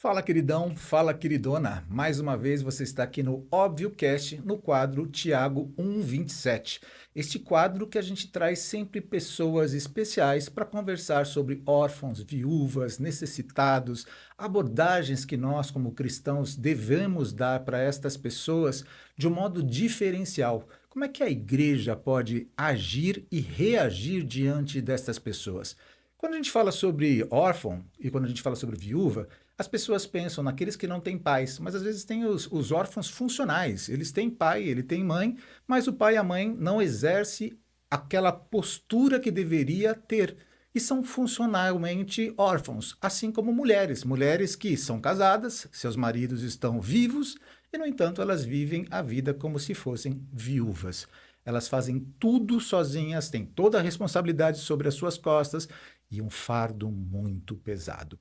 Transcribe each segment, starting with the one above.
Fala, queridão, fala, queridona. Mais uma vez você está aqui no ObvioCast, no quadro Tiago 1:27. Este quadro que a gente traz sempre pessoas especiais para conversar sobre órfãos, viúvas, necessitados, abordagens que nós, como cristãos, devemos dar para estas pessoas de um modo diferencial. Como é que a igreja pode agir e reagir diante destas pessoas? Quando a gente fala sobre órfão e quando a gente fala sobre viúva, as pessoas pensam naqueles que não têm pais, mas às vezes tem os órfãos funcionais. Eles têm pai, ele tem mãe, mas o pai e a mãe não exercem aquela postura que deveria ter. E são funcionalmente órfãos, assim como mulheres. Mulheres que são casadas, seus maridos estão vivos, e, no entanto, elas vivem a vida como se fossem viúvas. Elas fazem tudo sozinhas, têm toda a responsabilidade sobre as suas costas e um fardo muito pesado.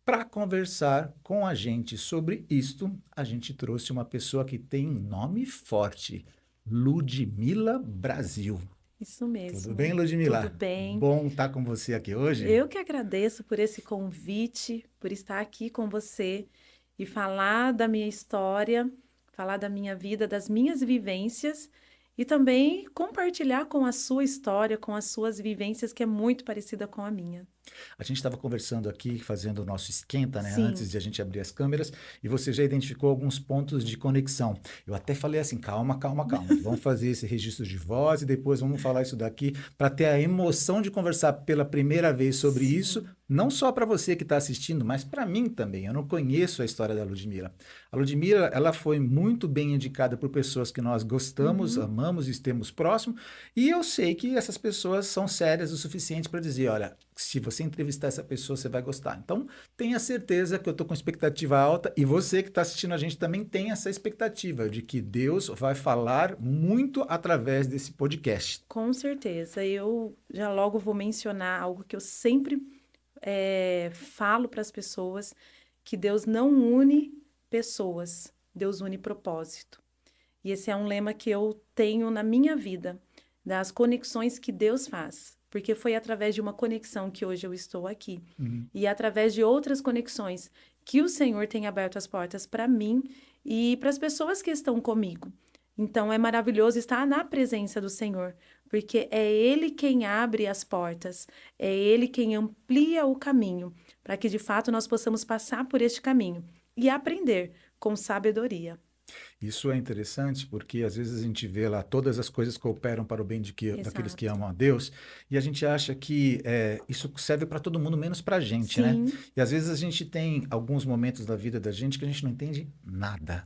Para conversar com a gente sobre isto, a gente trouxe uma pessoa que tem nome forte, Ludmila Brasil. Isso Tudo mesmo. bem, Tudo Ludmila? bem. Bom estar com você aqui hoje. Eu que agradeço por esse convite, por estar aqui com você e falar da minha história, falar da minha vida, das minhas vivências e também compartilhar com a sua história, com as suas vivências, que é muito parecida com a minha. A gente estava conversando aqui, fazendo o nosso esquenta, né, antes Sim. de a gente abrir as câmeras, e você já identificou alguns pontos de conexão. Eu até falei assim, calma, calma, calma. Vamos fazer esse registro de voz e depois vamos falar isso daqui para ter a emoção de conversar pela primeira vez sobre isso, Sim. não só para você que está assistindo, mas para mim também. Eu não conheço a história da Ludmila. A Ludmila, ela foi muito bem indicada por pessoas que nós gostamos, Uhum. amamos e estamos próximos, e eu sei que essas pessoas são sérias o suficiente para dizer, olha, se você entrevistar essa pessoa, você vai gostar. Então, tenha certeza que eu estou com expectativa alta e você que está assistindo a gente também tem essa expectativa de que Deus vai falar muito através desse podcast. Com certeza. Eu já logo vou mencionar algo que eu sempre falo para as pessoas, que Deus não une pessoas, Deus une propósito. E esse é um lema que eu tenho na minha vida, das conexões que Deus faz. Porque foi através de uma conexão que hoje eu estou aqui. Uhum. E através de outras conexões que o Senhor tem aberto as portas para mim e para as pessoas que estão comigo. Então é maravilhoso estar na presença do Senhor, porque é Ele quem abre as portas, é Ele quem amplia o caminho, para que de fato nós possamos passar por este caminho e aprender com sabedoria. Isso é interessante porque às vezes a gente vê lá todas as coisas cooperam para o bem daqueles que Exato. amam a Deus e a gente acha que isso serve para todo mundo menos para a gente, né? Sim, E às vezes a gente tem alguns momentos da vida da gente que a gente não entende nada.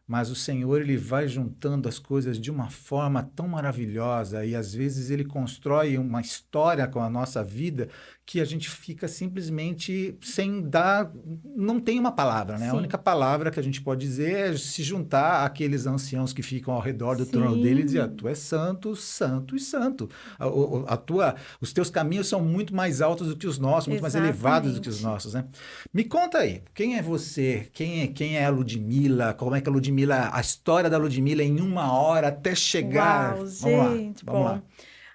Mas o Senhor, ele vai juntando as coisas de uma forma tão maravilhosa e às vezes ele constrói uma história com a nossa vida que a gente fica simplesmente sem dar, não tem uma palavra, né? A única sim, palavra que a gente pode dizer é se juntar àqueles anciãos que ficam ao redor do trono dele e dizer, tu sim, és santo, santo e santo. Os teus caminhos são muito mais altos do que os nossos, muito mais elevados do que os exatamente. nossos, né? Me conta aí, quem é você? Quem é a Ludmila? Como é que a Ludmila, a história da Ludmila em uma hora até chegar? Uau, Vamos lá, gente, vamos bom. lá.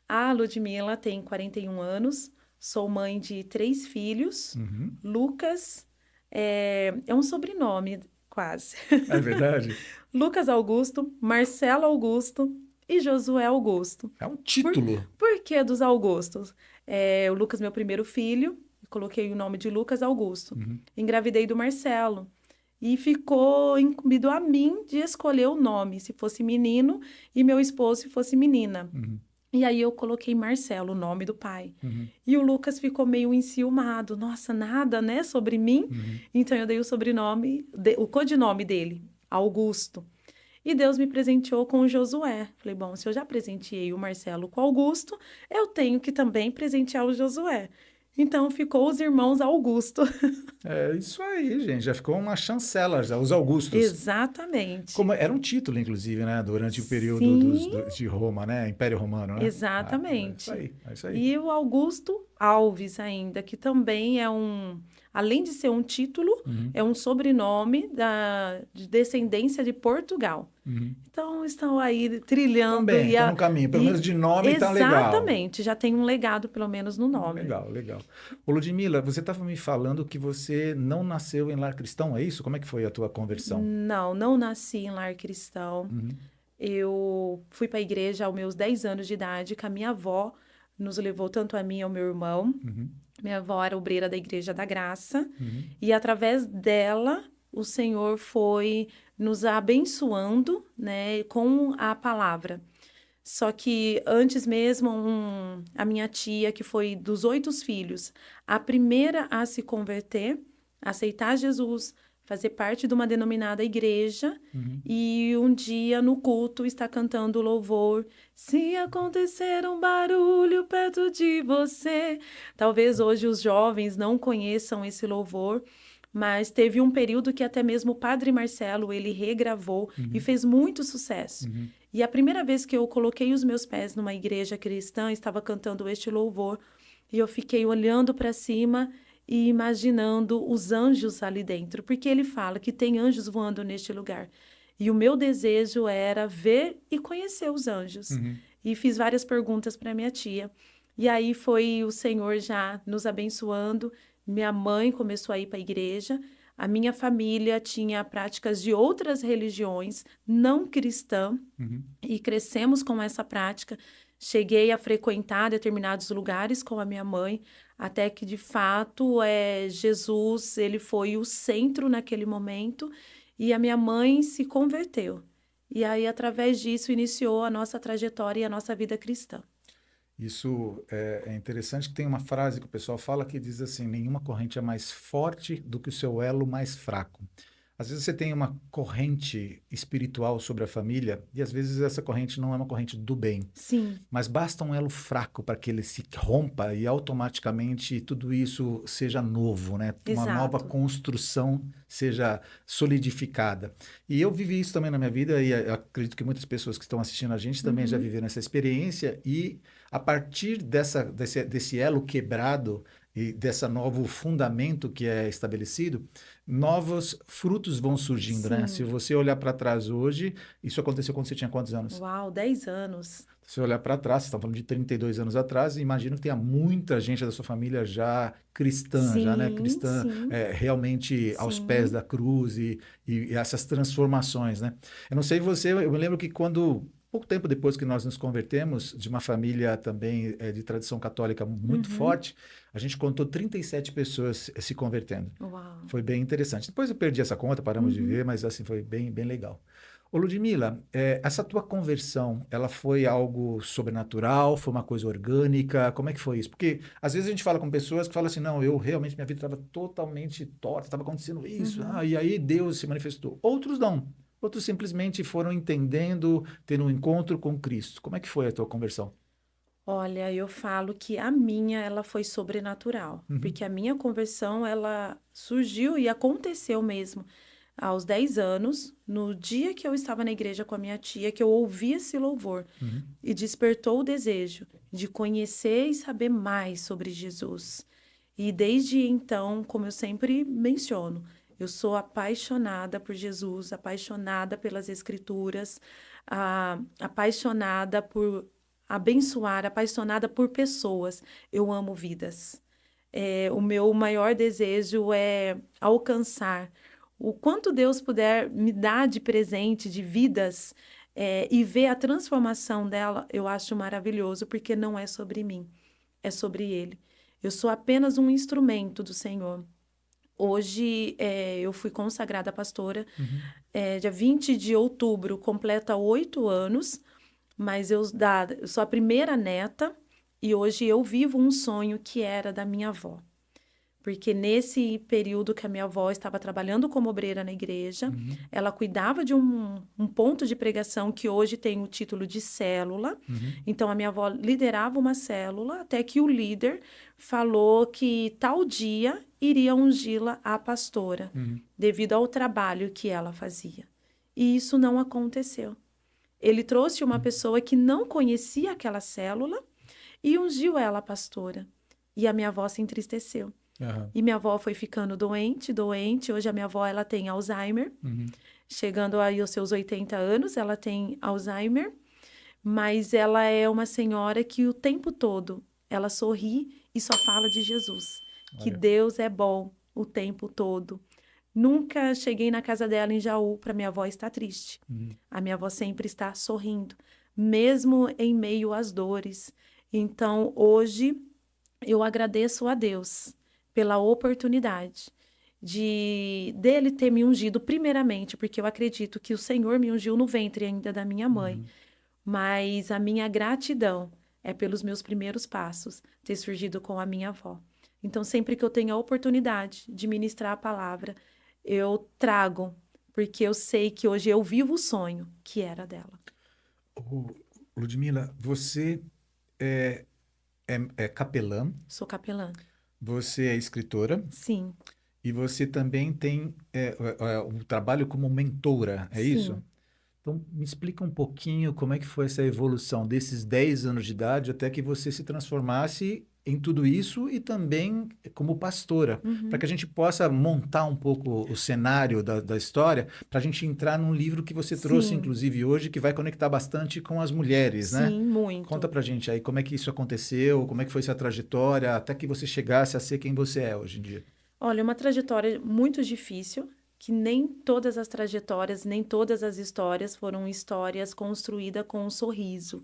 A Ludmila tem 41 anos, sou mãe de 3 filhos. Uhum. Lucas é um sobrenome, quase. É verdade? Lucas Augusto, Marcelo Augusto e Josué Augusto. É um Por, título. por que dos Augustos? O Lucas, meu primeiro filho, coloquei o nome de Lucas Augusto. Uhum. Engravidei do Marcelo. E ficou incumbido a mim de escolher o nome, se fosse menino, e meu esposo se fosse menina. Uhum. E aí eu coloquei Marcelo, o nome do pai. Uhum. E o Lucas ficou meio enciumado. Nossa, nada, né, sobre mim. Uhum. Então eu dei o sobrenome, o codinome dele, Augusto. E Deus me presenteou com o Josué. Falei, bom, se eu já presenteei o Marcelo com o Augusto, eu tenho que também presentear o Josué. Então ficou os irmãos Augusto. É isso aí, gente. Já ficou uma chancela, já, os Augustos. Exatamente. Como era um título, inclusive, né? Durante o período Sim, de Roma, né? Império Romano, né? Ah, é isso exatamente. aí, é isso aí. E o Augusto Alves ainda, que também além de ser um título, Uhum. é um sobrenome de descendência de Portugal. Uhum. Então, estão aí trilhando. Também, estão no caminho. Pelo menos de nome está legal. Exatamente, já tem um legado, pelo menos, no nome. Legal, legal. Ô, Ludmila, você estava me falando que você não nasceu em lar cristão, é isso? Como é que foi a tua conversão? Não, não nasci em lar cristão. Uhum, Eu fui para a igreja aos meus 10 anos de idade, que a minha avó nos levou tanto a mim e ao meu irmão. uhum, Minha avó era obreira da Igreja da Graça. uhum, E através dela, o Senhor foi nos abençoando, né, com a palavra. Só que antes mesmo, a minha tia, que foi dos 8 filhos, a primeira a se converter, aceitar Jesus, fazer parte de uma denominada igreja, uhum. e um dia no culto está cantando louvor. Se acontecer um barulho perto de você. Talvez hoje os jovens não conheçam esse louvor, mas teve um período que até mesmo o Padre Marcelo, ele regravou e fez muito sucesso. Uhum. E a primeira vez que eu coloquei os meus pés numa igreja cristã, estava cantando este louvor, e eu fiquei olhando para cima e imaginando os anjos ali dentro, porque ele fala que tem anjos voando neste lugar. E o meu desejo era ver e conhecer os anjos. Uhum. E fiz várias perguntas para minha tia. E aí foi o Senhor já nos abençoando. Minha mãe começou a ir para a igreja. A minha família tinha práticas de outras religiões, não cristã, Uhum. e crescemos com essa prática. Cheguei a frequentar determinados lugares com a minha mãe, até que, de fato, Jesus, ele foi o centro naquele momento, e a minha mãe se converteu. E aí, através disso, iniciou a nossa trajetória e a nossa vida cristã. Isso é interessante que tem uma frase que o pessoal fala que diz assim: nenhuma corrente é mais forte do que o seu elo mais fraco. Às vezes você tem uma corrente espiritual sobre a família e às vezes essa corrente não é uma corrente do bem, Sim, mas basta um elo fraco para que ele se rompa e automaticamente tudo isso seja novo, né? Uma nova exato. construção seja solidificada. E eu vivi isso também na minha vida e eu acredito que muitas pessoas que estão assistindo a gente também já Uhum, viveram essa experiência e a partir desse elo quebrado e desse novo fundamento que é estabelecido, novos frutos vão surgindo, né? Se sim. você olhar para trás hoje, isso aconteceu quando você tinha quantos anos? Uau, 10 anos. Se você olhar para trás, você está falando de 32 anos atrás, imagino que tenha muita gente da sua família já cristã, já, né? Sim, Cristã sim, realmente aos pés sim. da cruz e essas transformações, né? Eu não sei você, eu me lembro que quando, pouco tempo depois que nós nos convertemos, de uma família também de tradição católica muito Uhum. forte, a gente contou 37 pessoas se convertendo. Uau. Foi bem interessante. Depois eu perdi essa conta, paramos de Uhum. ver, mas assim foi bem, bem legal. Ô Ludmila, essa tua conversão, ela foi algo sobrenatural? Foi uma coisa orgânica? Como é que foi isso? Porque às vezes a gente fala com pessoas que falam assim, não, eu realmente, minha vida estava totalmente torta, estava acontecendo isso, Uhum. e aí Deus se manifestou. Outros não. Outros simplesmente foram entendendo, tendo um encontro com Cristo. Como é que foi a tua conversão? Olha, eu falo que a minha, ela foi sobrenatural, Uhum, porque a minha conversão, ela surgiu e aconteceu mesmo aos 10 anos, no dia que eu estava na igreja com a minha tia, que eu ouvi esse louvor uhum, e despertou o desejo de conhecer e saber mais sobre Jesus. E desde então, como eu sempre menciono, eu sou apaixonada por Jesus, apaixonada pelas Escrituras, apaixonada por abençoar, apaixonada por pessoas. Eu amo vidas. O meu maior desejo é alcançar o quanto Deus puder me dar de presente, de vidas, e ver a transformação dela, eu acho maravilhoso, porque não é sobre mim, é sobre Ele. Eu sou apenas um instrumento do Senhor. Hoje, eu fui consagrada pastora, uhum. dia 20 de outubro, completa 8 anos, mas eu sou a primeira neta e hoje eu vivo um sonho que era da minha avó. Porque nesse período que a minha avó estava trabalhando como obreira na igreja, Uhum, ela cuidava de um ponto de pregação que hoje tem o título de célula. uhum, Então, a minha avó liderava uma célula, até que o líder falou que tal dia iria ungí-la a pastora, uhum, devido ao trabalho que ela fazia. E isso não aconteceu. Ele trouxe uma pessoa que não conhecia aquela célula e ungiu ela a pastora. E a minha avó se entristeceu. aham, E minha avó foi ficando doente, doente. Hoje a minha avó ela tem Alzheimer. uhum, chegando aí aos seus 80 anos, ela tem Alzheimer, mas ela é uma senhora que o tempo todo ela sorri e só fala de Jesus, que Olha. Deus é bom o tempo todo. Nunca cheguei na casa dela em Jaú para minha avó estar triste. A minha avó sempre está sorrindo, mesmo em meio às dores. Então, hoje, eu agradeço a Deus pela oportunidade dele ter me ungido primeiramente, porque eu acredito que o Senhor me ungiu no ventre ainda da minha mãe. Mas a minha gratidão é pelos meus primeiros passos ter surgido com a minha avó. Então, sempre que eu tenho a oportunidade de ministrar a palavra, eu trago, porque eu sei que hoje eu vivo o sonho que era dela. Ô, Ludmila, você é capelã, Sou capelã. você é escritora Sim, e você também tem um trabalho como mentora, é isso? sim. Então, me explica um pouquinho como é que foi essa evolução desses 10 anos de idade até que você se transformasse em tudo isso e também como pastora, para que a gente possa montar um pouco o cenário da história, para a gente entrar num livro que você trouxe, Sim, inclusive, hoje, que vai conectar bastante com as mulheres, né? sim, Conta muito. pra gente aí como é que isso aconteceu, como é que foi essa trajetória, até que você chegasse a ser quem você é hoje em dia. Olha, uma trajetória muito difícil, que nem todas as trajetórias, nem todas as histórias foram histórias construídas com um sorriso.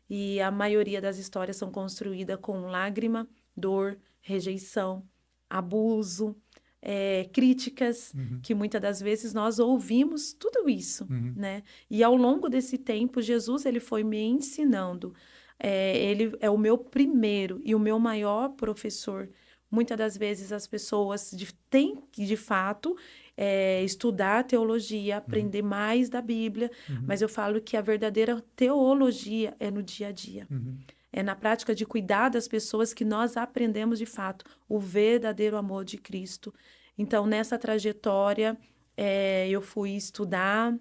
E a maioria das histórias são construídas com lágrima, dor, rejeição, abuso, críticas, que muitas das vezes nós ouvimos tudo isso, né? E ao longo desse tempo, Jesus ele foi me ensinando. Ele é o meu primeiro e o meu maior professor. Muitas das vezes as pessoas têm que, de fato, estudar teologia, aprender mais da Bíblia, mas eu falo que a verdadeira teologia é no dia a dia. É na prática de cuidar das pessoas que nós aprendemos, de fato, o verdadeiro amor de Cristo. Então, nessa trajetória, eu fui estudar,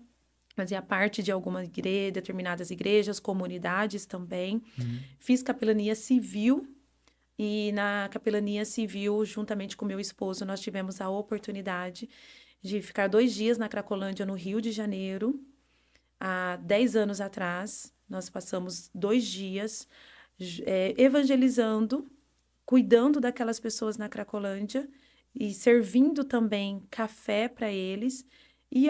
fazia parte de algumas determinadas igrejas, comunidades também. Fiz capelania civil. E na capelania civil, juntamente com meu esposo, nós tivemos a oportunidade de ficar 2 dias na Cracolândia, no Rio de Janeiro. Há 10 anos atrás, nós passamos 2 dias evangelizando, cuidando daquelas pessoas na Cracolândia e servindo também café para eles e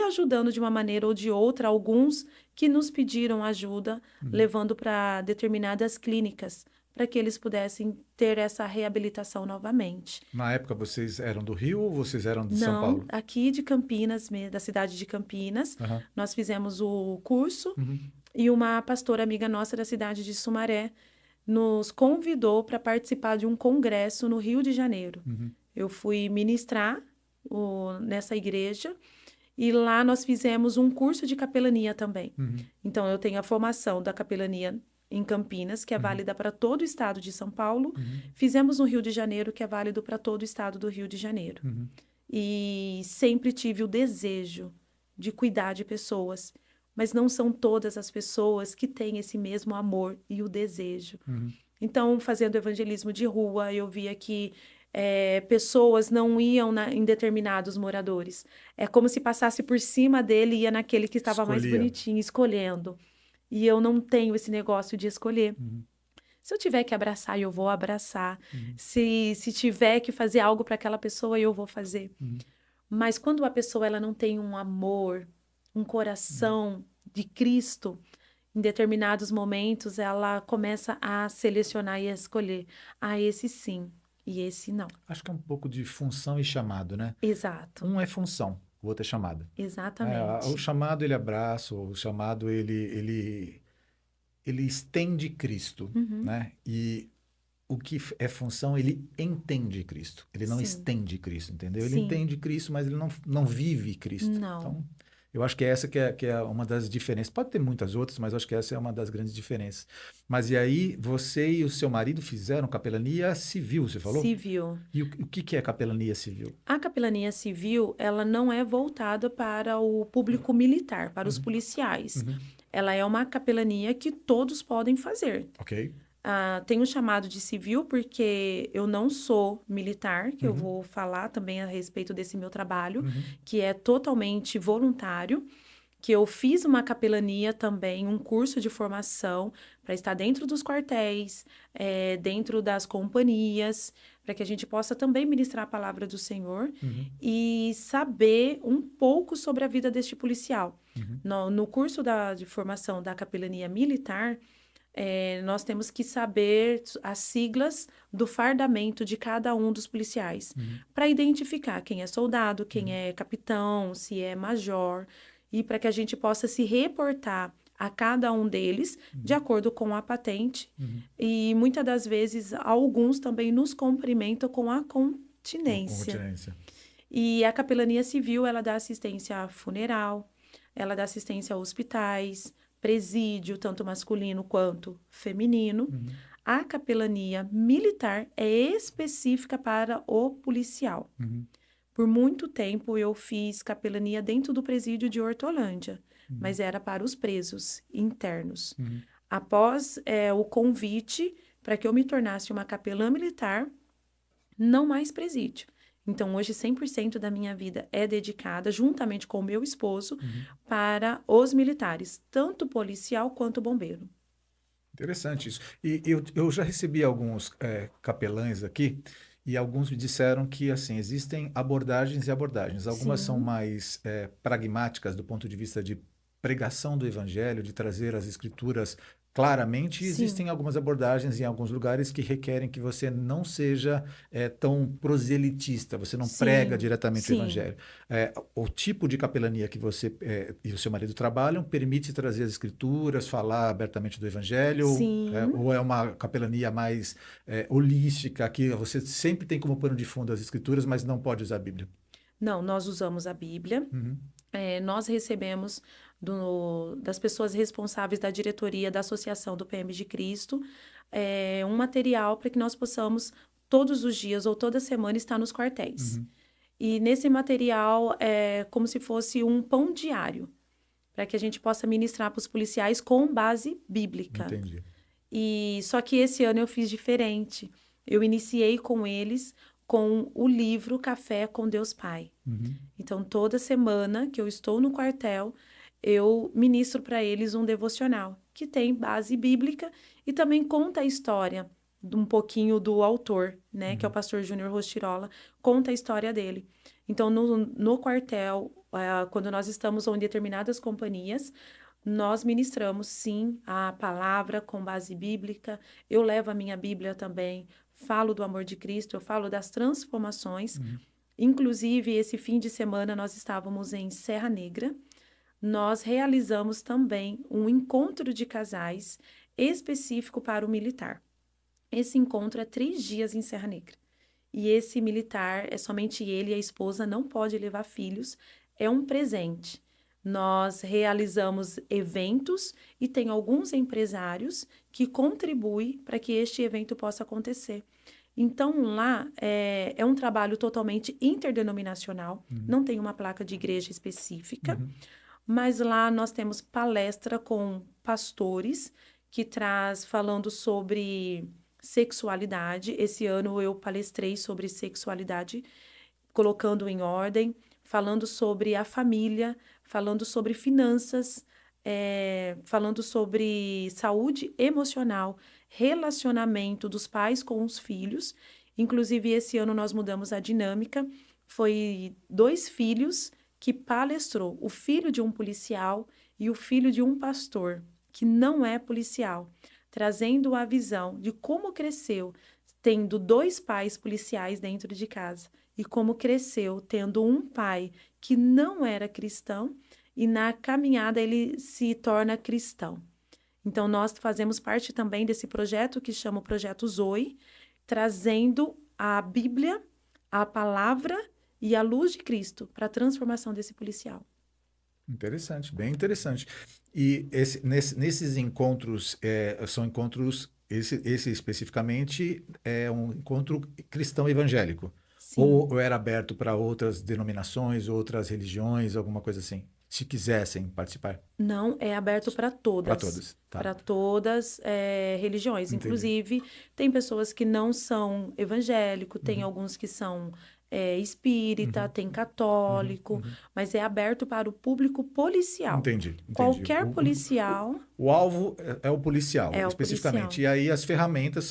ajudando de uma maneira ou de outra alguns que nos pediram ajuda, levando para determinadas clínicas, para que eles pudessem ter essa reabilitação novamente. Na época vocês eram do Rio ou vocês eram de São Não, Paulo? aqui de Campinas, da cidade de Campinas, Aham. nós fizemos o curso e uma pastora amiga nossa da cidade de Sumaré nos convidou para participar de um congresso no Rio de Janeiro. Eu fui ministrar nessa igreja e lá nós fizemos um curso de capelania também. Então, eu tenho a formação da capelania em Campinas, que é válida para todo o estado de São Paulo. Fizemos no Rio de Janeiro, que é válido para todo o estado do Rio de Janeiro. E sempre tive o desejo de cuidar de pessoas, mas não são todas as pessoas que têm esse mesmo amor e o desejo. Então, fazendo evangelismo de rua, eu via que pessoas não iam em determinados moradores. É como se passasse por cima dele e ia naquele que estava mais Escolhia. bonitinho, escolhendo. E eu não tenho esse negócio de escolher. Se eu tiver que abraçar, eu vou abraçar. Se tiver que fazer algo para aquela pessoa, eu vou fazer. Mas quando a pessoa ela não tem um amor, um coração de Cristo, em determinados momentos ela começa a selecionar e a escolher. Ah, esse sim e esse não. Acho que é um pouco de função e chamado, né? Exato. Um é função, o outro é chamada. O Exatamente. chamado ele abraça, o chamado ele estende Cristo, né? E o que é função, ele entende Cristo. Ele não Sim. estende Cristo, entendeu? Ele Sim. entende Cristo, mas ele não vive Cristo. Não. Então, eu acho que essa que é uma das diferenças. Pode ter muitas outras, mas eu acho que essa é uma das grandes diferenças. Mas e aí, você e o seu marido fizeram capelania civil, você falou? Civil. E o que é capelania civil? A capelania civil, ela não é voltada para o público militar, para os policiais. Ela é uma capelania que todos podem fazer. Ok. Tem um chamado de civil, porque eu não sou militar, que eu Uhum, vou falar também a respeito desse meu trabalho, uhum, que é totalmente voluntário, que eu fiz uma capelania também, um curso de formação para estar dentro dos quartéis, dentro das companhias, para que a gente possa também ministrar a palavra do Senhor uhum, e saber um pouco sobre a vida deste policial. uhum. No curso de formação da capelania militar, nós temos que saber as siglas do fardamento de cada um dos policiais, Uhum, para identificar quem é soldado, quem uhum, é capitão, se é major, e para que a gente possa se reportar a cada um deles de uhum, acordo com a patente. uhum. E muitas das vezes, alguns também nos cumprimentam com a Com continência. continência. E a capelania civil, ela dá assistência funeral, ela dá assistência a hospitais, presídio, tanto masculino quanto feminino. Uhum, A capelania militar é específica para o policial. uhum, Por muito tempo eu fiz capelania dentro do presídio de Hortolândia, uhum, mas era para os presos internos. uhum. Após o convite para que eu me tornasse uma capelã militar, não mais presídio. Então, hoje, 100% da minha vida é dedicada, juntamente com o meu esposo, Uhum. para os militares, tanto policial quanto bombeiro. Interessante isso. E eu já recebi alguns capelães aqui e alguns me disseram que assim existem abordagens e abordagens. Algumas são Sim, mais pragmáticas do ponto de vista de pregação do evangelho, de trazer as escrituras claramente. E sim, existem algumas abordagens em alguns lugares que requerem que você não seja tão proselitista, você não prega sim, diretamente o sim, evangelho. O tipo de capelania que você e o seu marido trabalham permite trazer as escrituras, falar abertamente do evangelho, sim. ou é uma capelania mais holística, que você sempre tem como pano de fundo as escrituras, mas não pode usar a Bíblia. Não, nós usamos a Bíblia. Uhum, Nós recebemos das pessoas responsáveis da diretoria da Associação do PM de Cristo, um material para que nós possamos, todos os dias ou toda semana, estar nos quartéis. uhum, E nesse material é como se fosse um pão diário, para que a gente possa ministrar para os policiais com base bíblica. entendi. E só que esse ano eu fiz diferente. Eu iniciei com eles com o livro Café com Deus Pai. Uhum, Então, toda semana que eu estou no quartel, eu ministro para eles um devocional que tem base bíblica e também conta a história de um pouquinho do autor, né, que é o uhum, pastor Júnior Rostirola, conta a história dele. Então, no quartel, quando nós estamos em determinadas companhias, nós ministramos, sim, a palavra com base bíblica. Eu levo a minha Bíblia também, falo do amor de Cristo, eu falo das transformações. uhum. Inclusive, esse fim de semana nós estávamos em Serra Negra. Nós realizamos também um encontro de casais específico para o militar. Esse encontro é 3 dias em Serra Negra. E esse militar, é somente ele e a esposa, não pode levar filhos, é um presente. Nós realizamos eventos e tem alguns empresários que contribuem para que este evento possa acontecer. Então, lá é um trabalho totalmente interdenominacional, Uhum, não tem uma placa de igreja específica, uhum, mas lá nós temos palestra com pastores que traz falando sobre sexualidade. Esse ano eu palestrei sobre sexualidade, colocando em ordem, falando sobre a família, falando sobre finanças, falando sobre saúde emocional, relacionamento dos pais com os filhos. Inclusive, esse ano nós mudamos a dinâmica. Foi 2 filhos que palestrou, o filho de um policial e o filho de um pastor, que não é policial, trazendo a visão de como cresceu tendo 2 pais policiais dentro de casa e como cresceu tendo um pai que não era cristão e na caminhada ele se torna cristão. Então, nós fazemos parte também desse projeto que chama o Projeto Zoe, trazendo a Bíblia, a palavra e a luz de Cristo para a transformação desse policial. Interessante, bem interessante. E nesses encontros, são encontros, esse especificamente é um encontro cristão evangélico? Sim. Ou era aberto para outras denominações, outras religiões, alguma coisa assim? se quisessem participar? Não, é aberto para Para todas. todas, tá? Para todas religiões. Entendi. Inclusive, tem pessoas que não são evangélicos, tem Uhum, alguns que são espírita, uhum, tem uhum, católico, uhum. mas é aberto para o público policial. Entendi. Qualquer policial O alvo é o policial, é o especificamente. policial. E aí as ferramentas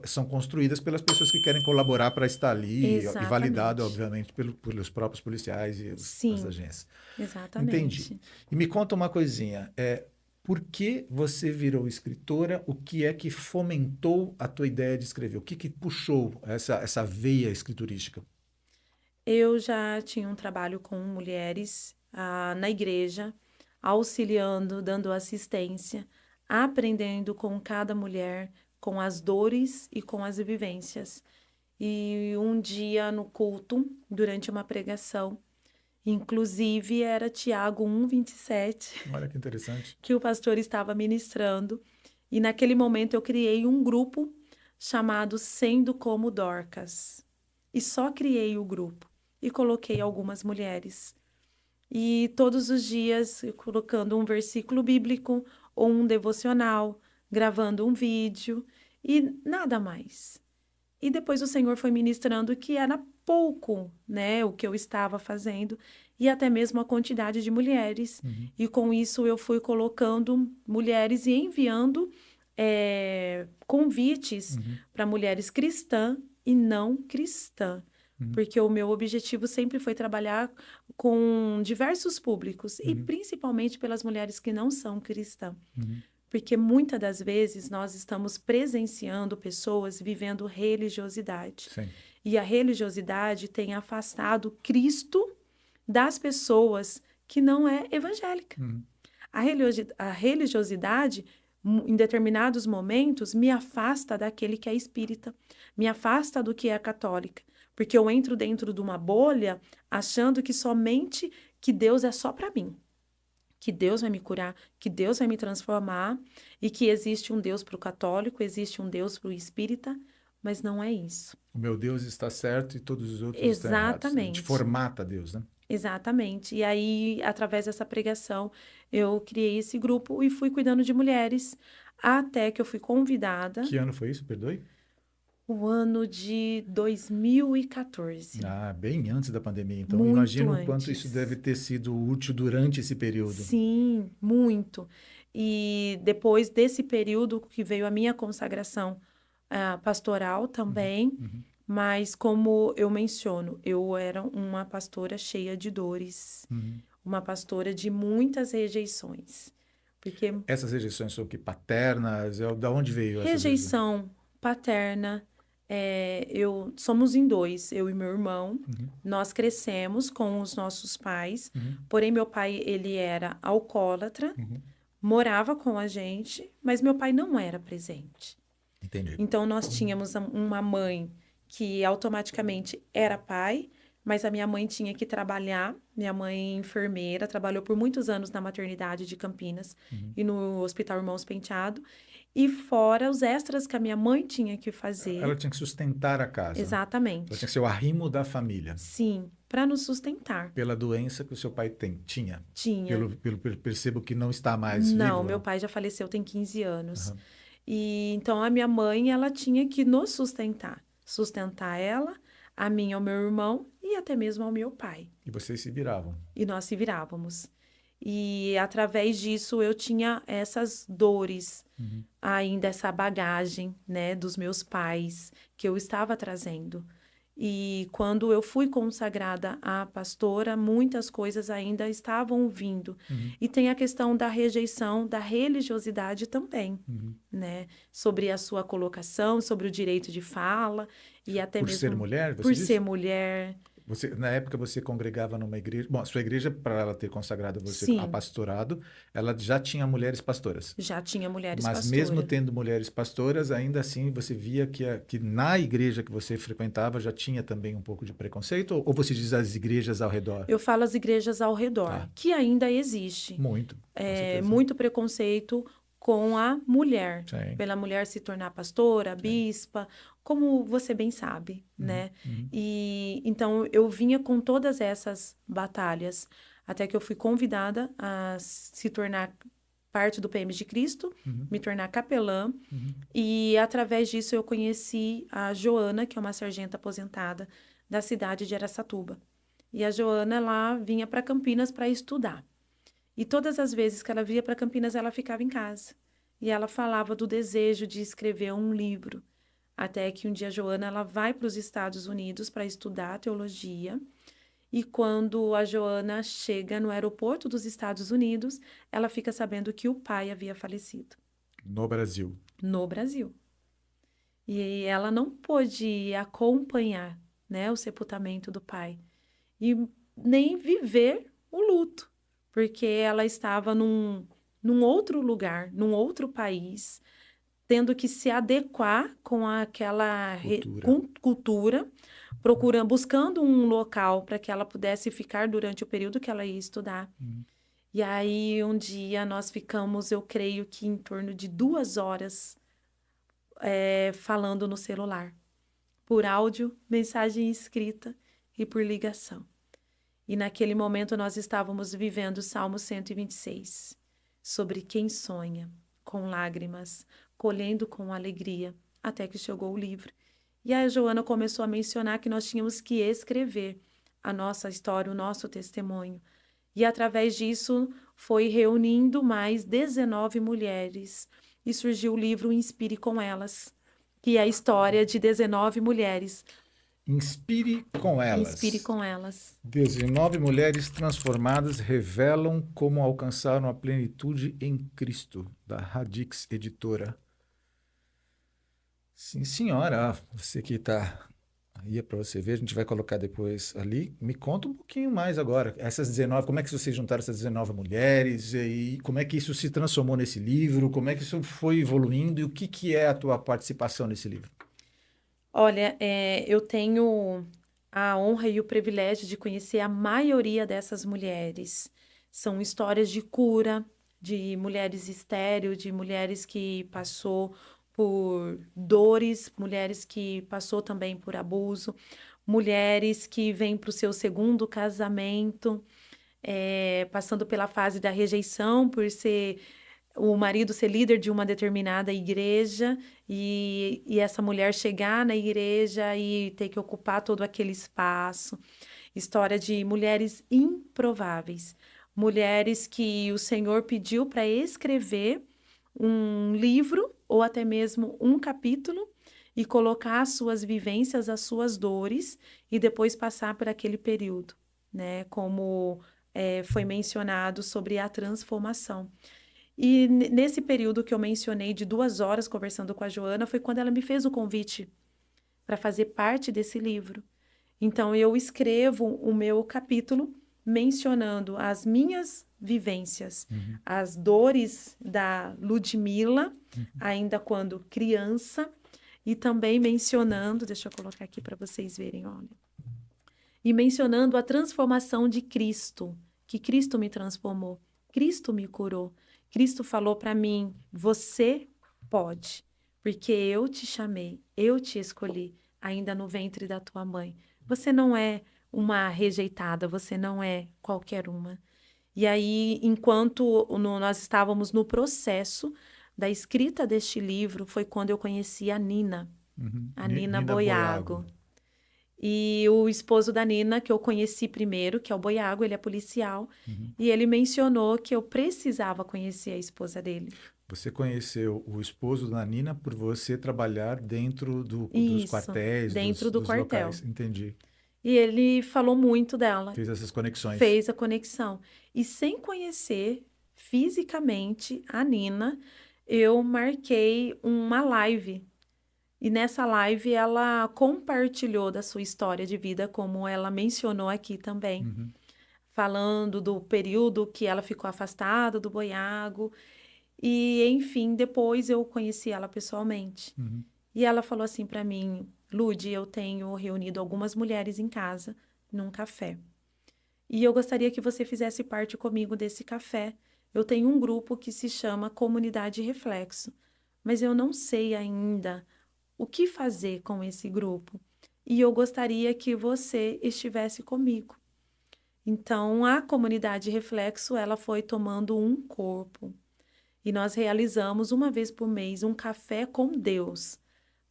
são construídas pelas pessoas que querem colaborar para estar ali e validado, Exatamente. obviamente, pelos próprios policiais e as Sim, agências. Entendi. exatamente. E me conta uma coisinha. Por que você virou escritora? O que é que fomentou a tua ideia de escrever? O que que puxou essa veia escriturística? Eu já tinha um trabalho com mulheres na igreja, auxiliando, dando assistência, aprendendo com cada mulher, com as dores e com as vivências. E um dia no culto, durante uma pregação, inclusive era Tiago 1:27, Olha que interessante. que o pastor estava ministrando, e naquele momento eu criei um grupo chamado Sendo como Dorcas. E só criei o grupo e coloquei algumas mulheres. E todos os dias eu colocando um versículo bíblico ou um devocional, gravando um vídeo e nada mais. E depois o Senhor foi ministrando que era pouco, né, o que eu estava fazendo e até mesmo a quantidade de mulheres. Uhum, E com isso eu fui colocando mulheres e enviando convites uhum, para mulheres cristãs e não cristãs. uhum, Porque o meu objetivo sempre foi trabalhar com diversos públicos e uhum, principalmente pelas mulheres que não são cristãs. uhum. Porque muitas das vezes nós estamos presenciando pessoas vivendo religiosidade. Sim. E a religiosidade tem afastado Cristo das pessoas que não é evangélica. Uhum, A religiosidade, em determinados momentos, me afasta daquele que é espírita, me afasta do que é católica, porque eu entro dentro de uma bolha achando que somente que Deus é só para mim, que Deus vai me curar, que Deus vai me transformar e que existe um Deus para o católico, existe um Deus para o espírita, mas não é isso. o meu Deus está certo e todos os outros estão errados. A gente Exatamente. formata Deus, né? Exatamente. E aí, através dessa pregação, eu criei esse grupo e fui cuidando de mulheres até que eu fui convidada Que ano foi isso? Perdoe? o ano de 2014. Ah, bem antes da pandemia. Então, Muito imagino o quanto isso deve antes. ter sido útil durante esse período. Sim, muito. E depois desse período que veio a minha consagração pastoral Uhum, também, uhum, mas como eu menciono, eu era uma pastora cheia de dores, uhum. uma pastora de muitas rejeições. Porque Essas rejeições são o que paternas? Da onde veio essas rejeições? rejeição paterna, somos em dois, eu e meu irmão. Uhum, Nós crescemos com os nossos pais, uhum, porém meu pai ele era alcoólatra, uhum. morava com a gente, mas meu pai não era presente. Entendi. Então nós tínhamos uma mãe que automaticamente era pai, mas a minha mãe tinha que trabalhar. Minha mãe enfermeira, trabalhou por muitos anos na maternidade de Campinas Uhum. e no Hospital Irmãos Penteado. E fora os extras que a minha mãe tinha que Ela fazer. tinha que sustentar a casa. Ela tinha Exatamente. que ser o arrimo da família. Sim, para nos sustentar. Pela doença que o seu pai tinha. Tinha. Percebo que não está mais Não, meu vivo. pai já faleceu tem 15 anos. Aham. E então a minha mãe, ela tinha que nos sustentar. Sustentar ela, a mim, ao meu irmão e até mesmo ao meu pai. E vocês se viravam. E nós se virávamos. E através disso eu tinha essas dores, Uhum. ainda essa bagagem, né, dos meus pais que eu estava trazendo. E quando eu fui consagrada à pastora, muitas coisas ainda estavam vindo. Uhum. E tem a questão da rejeição, da religiosidade também, Uhum. né? Sobre a sua colocação, sobre o direito de fala e até Por ser mesmo mulher, você por disse? ser mulher. Na época você congregava numa igreja. Bom, a sua igreja, para ela ter consagrado você a Sim, pastorado, ela já tinha mulheres pastoras. já tinha mulheres Mas mesmo pastoras. tendo mulheres pastoras, ainda assim você via que na igreja que você frequentava já tinha também um pouco de preconceito? Ou você diz as igrejas ao redor? Eu falo as igrejas ao redor, Tá. que ainda existe. Muito, com certeza. Muito preconceito com a mulher, Sim, pela mulher se tornar pastora, sim. bispa, como você bem sabe, Uhum, né? uhum, E então eu vinha com todas essas batalhas, até que eu fui convidada a se tornar parte do PM de Cristo, me tornar capelã, e através disso eu conheci a Joana, que é uma sargenta aposentada da cidade de Araçatuba. E a Joana, ela vinha para Campinas para estudar. E todas as vezes que ela via para Campinas, ela ficava em casa. E ela falava do desejo de escrever um livro. Até que um dia a Joana, ela vai para os Estados Unidos para estudar teologia. E quando a Joana chega no aeroporto dos Estados Unidos, ela fica sabendo que o pai havia falecido No Brasil. no Brasil. E ela não pôde acompanhar, né, o sepultamento do pai e nem viver o luto, porque ela estava num outro lugar, num outro país, tendo que se adequar com aquela Cultura. cultura, procurando, buscando um local para que ela pudesse ficar durante o período que ela ia estudar. E aí, um dia, nós ficamos, eu creio que em torno de 2 horas falando no celular, por áudio, mensagem escrita e por ligação. E naquele momento nós estávamos vivendo o Salmo 126, sobre quem sonha, com lágrimas, colhendo com alegria, até que chegou o livro. E a Joana começou a mencionar que nós tínhamos que escrever a nossa história, o nosso testemunho. E através disso foi reunindo mais 19 mulheres e surgiu o livro Inspire com Elas, que é a história de 19 mulheres. Inspire com elas. Inspire com Elas. 19 mulheres transformadas revelam como alcançaram a plenitude em Cristo, da Radix Editora. Sim, senhora. Você que está aí é para você ver, a gente vai colocar depois ali. Me conta um pouquinho mais agora. Essas 19, como é que vocês juntaram essas 19 mulheres e como é que isso se transformou nesse livro? Como é que isso foi evoluindo e o que que é a tua participação nesse livro? Olha, eu tenho a honra e o privilégio de conhecer a maioria dessas mulheres. São histórias de cura, de mulheres estéril, de mulheres que passou por dores, mulheres que passou também por abuso, mulheres que vêm para o seu segundo casamento, passando pela fase da rejeição por ser o marido ser líder de uma determinada igreja e essa mulher chegar na igreja e ter que ocupar todo aquele espaço. História de mulheres improváveis, mulheres que o Senhor pediu para escrever um livro ou até mesmo um capítulo e colocar as suas vivências, as suas dores e depois passar por aquele período, né? Como foi mencionado sobre a transformação. E nesse período que eu mencionei de 2 horas conversando com a Joana, foi quando ela me fez o convite para fazer parte desse livro. Então, eu escrevo o meu capítulo mencionando as minhas vivências, as dores da Ludmila, ainda quando criança, e também mencionando, deixa eu colocar aqui para vocês verem, olha, e mencionando a transformação de Cristo, que Cristo me transformou, Cristo me curou. Cristo falou para mim, você pode, porque eu te chamei, eu te escolhi, ainda no ventre da tua mãe. Você não é uma rejeitada, você não é qualquer uma. E aí, enquanto nós estávamos no processo da escrita deste livro, foi quando eu conheci a Nina, a Nina Boiago. E o esposo da Nina, que eu conheci primeiro, que é o Boiago, ele é policial, e ele mencionou que eu precisava conhecer a esposa dele. Você conheceu o esposo da Nina por você trabalhar dentro dos Isso, quartéis, dentro do dos quartel. locais. Entendi. E ele falou muito dela. Fez essas conexões. Fez a conexão. E sem conhecer fisicamente a Nina, eu marquei uma live. E nessa live ela compartilhou da sua história de vida, como ela mencionou aqui também. Falando do período que ela ficou afastada do Boiago. E, enfim, depois eu conheci ela pessoalmente. E ela falou assim para mim, Lud, eu tenho reunido algumas mulheres em casa, num café. E eu gostaria que você fizesse parte comigo desse café. Eu tenho um grupo que se chama Comunidade Reflexo, mas eu não sei ainda o que fazer com esse grupo. E eu gostaria que você estivesse comigo. Então, a comunidade Reflexo, ela foi tomando um corpo. E nós realizamos uma vez por mês um café com Deus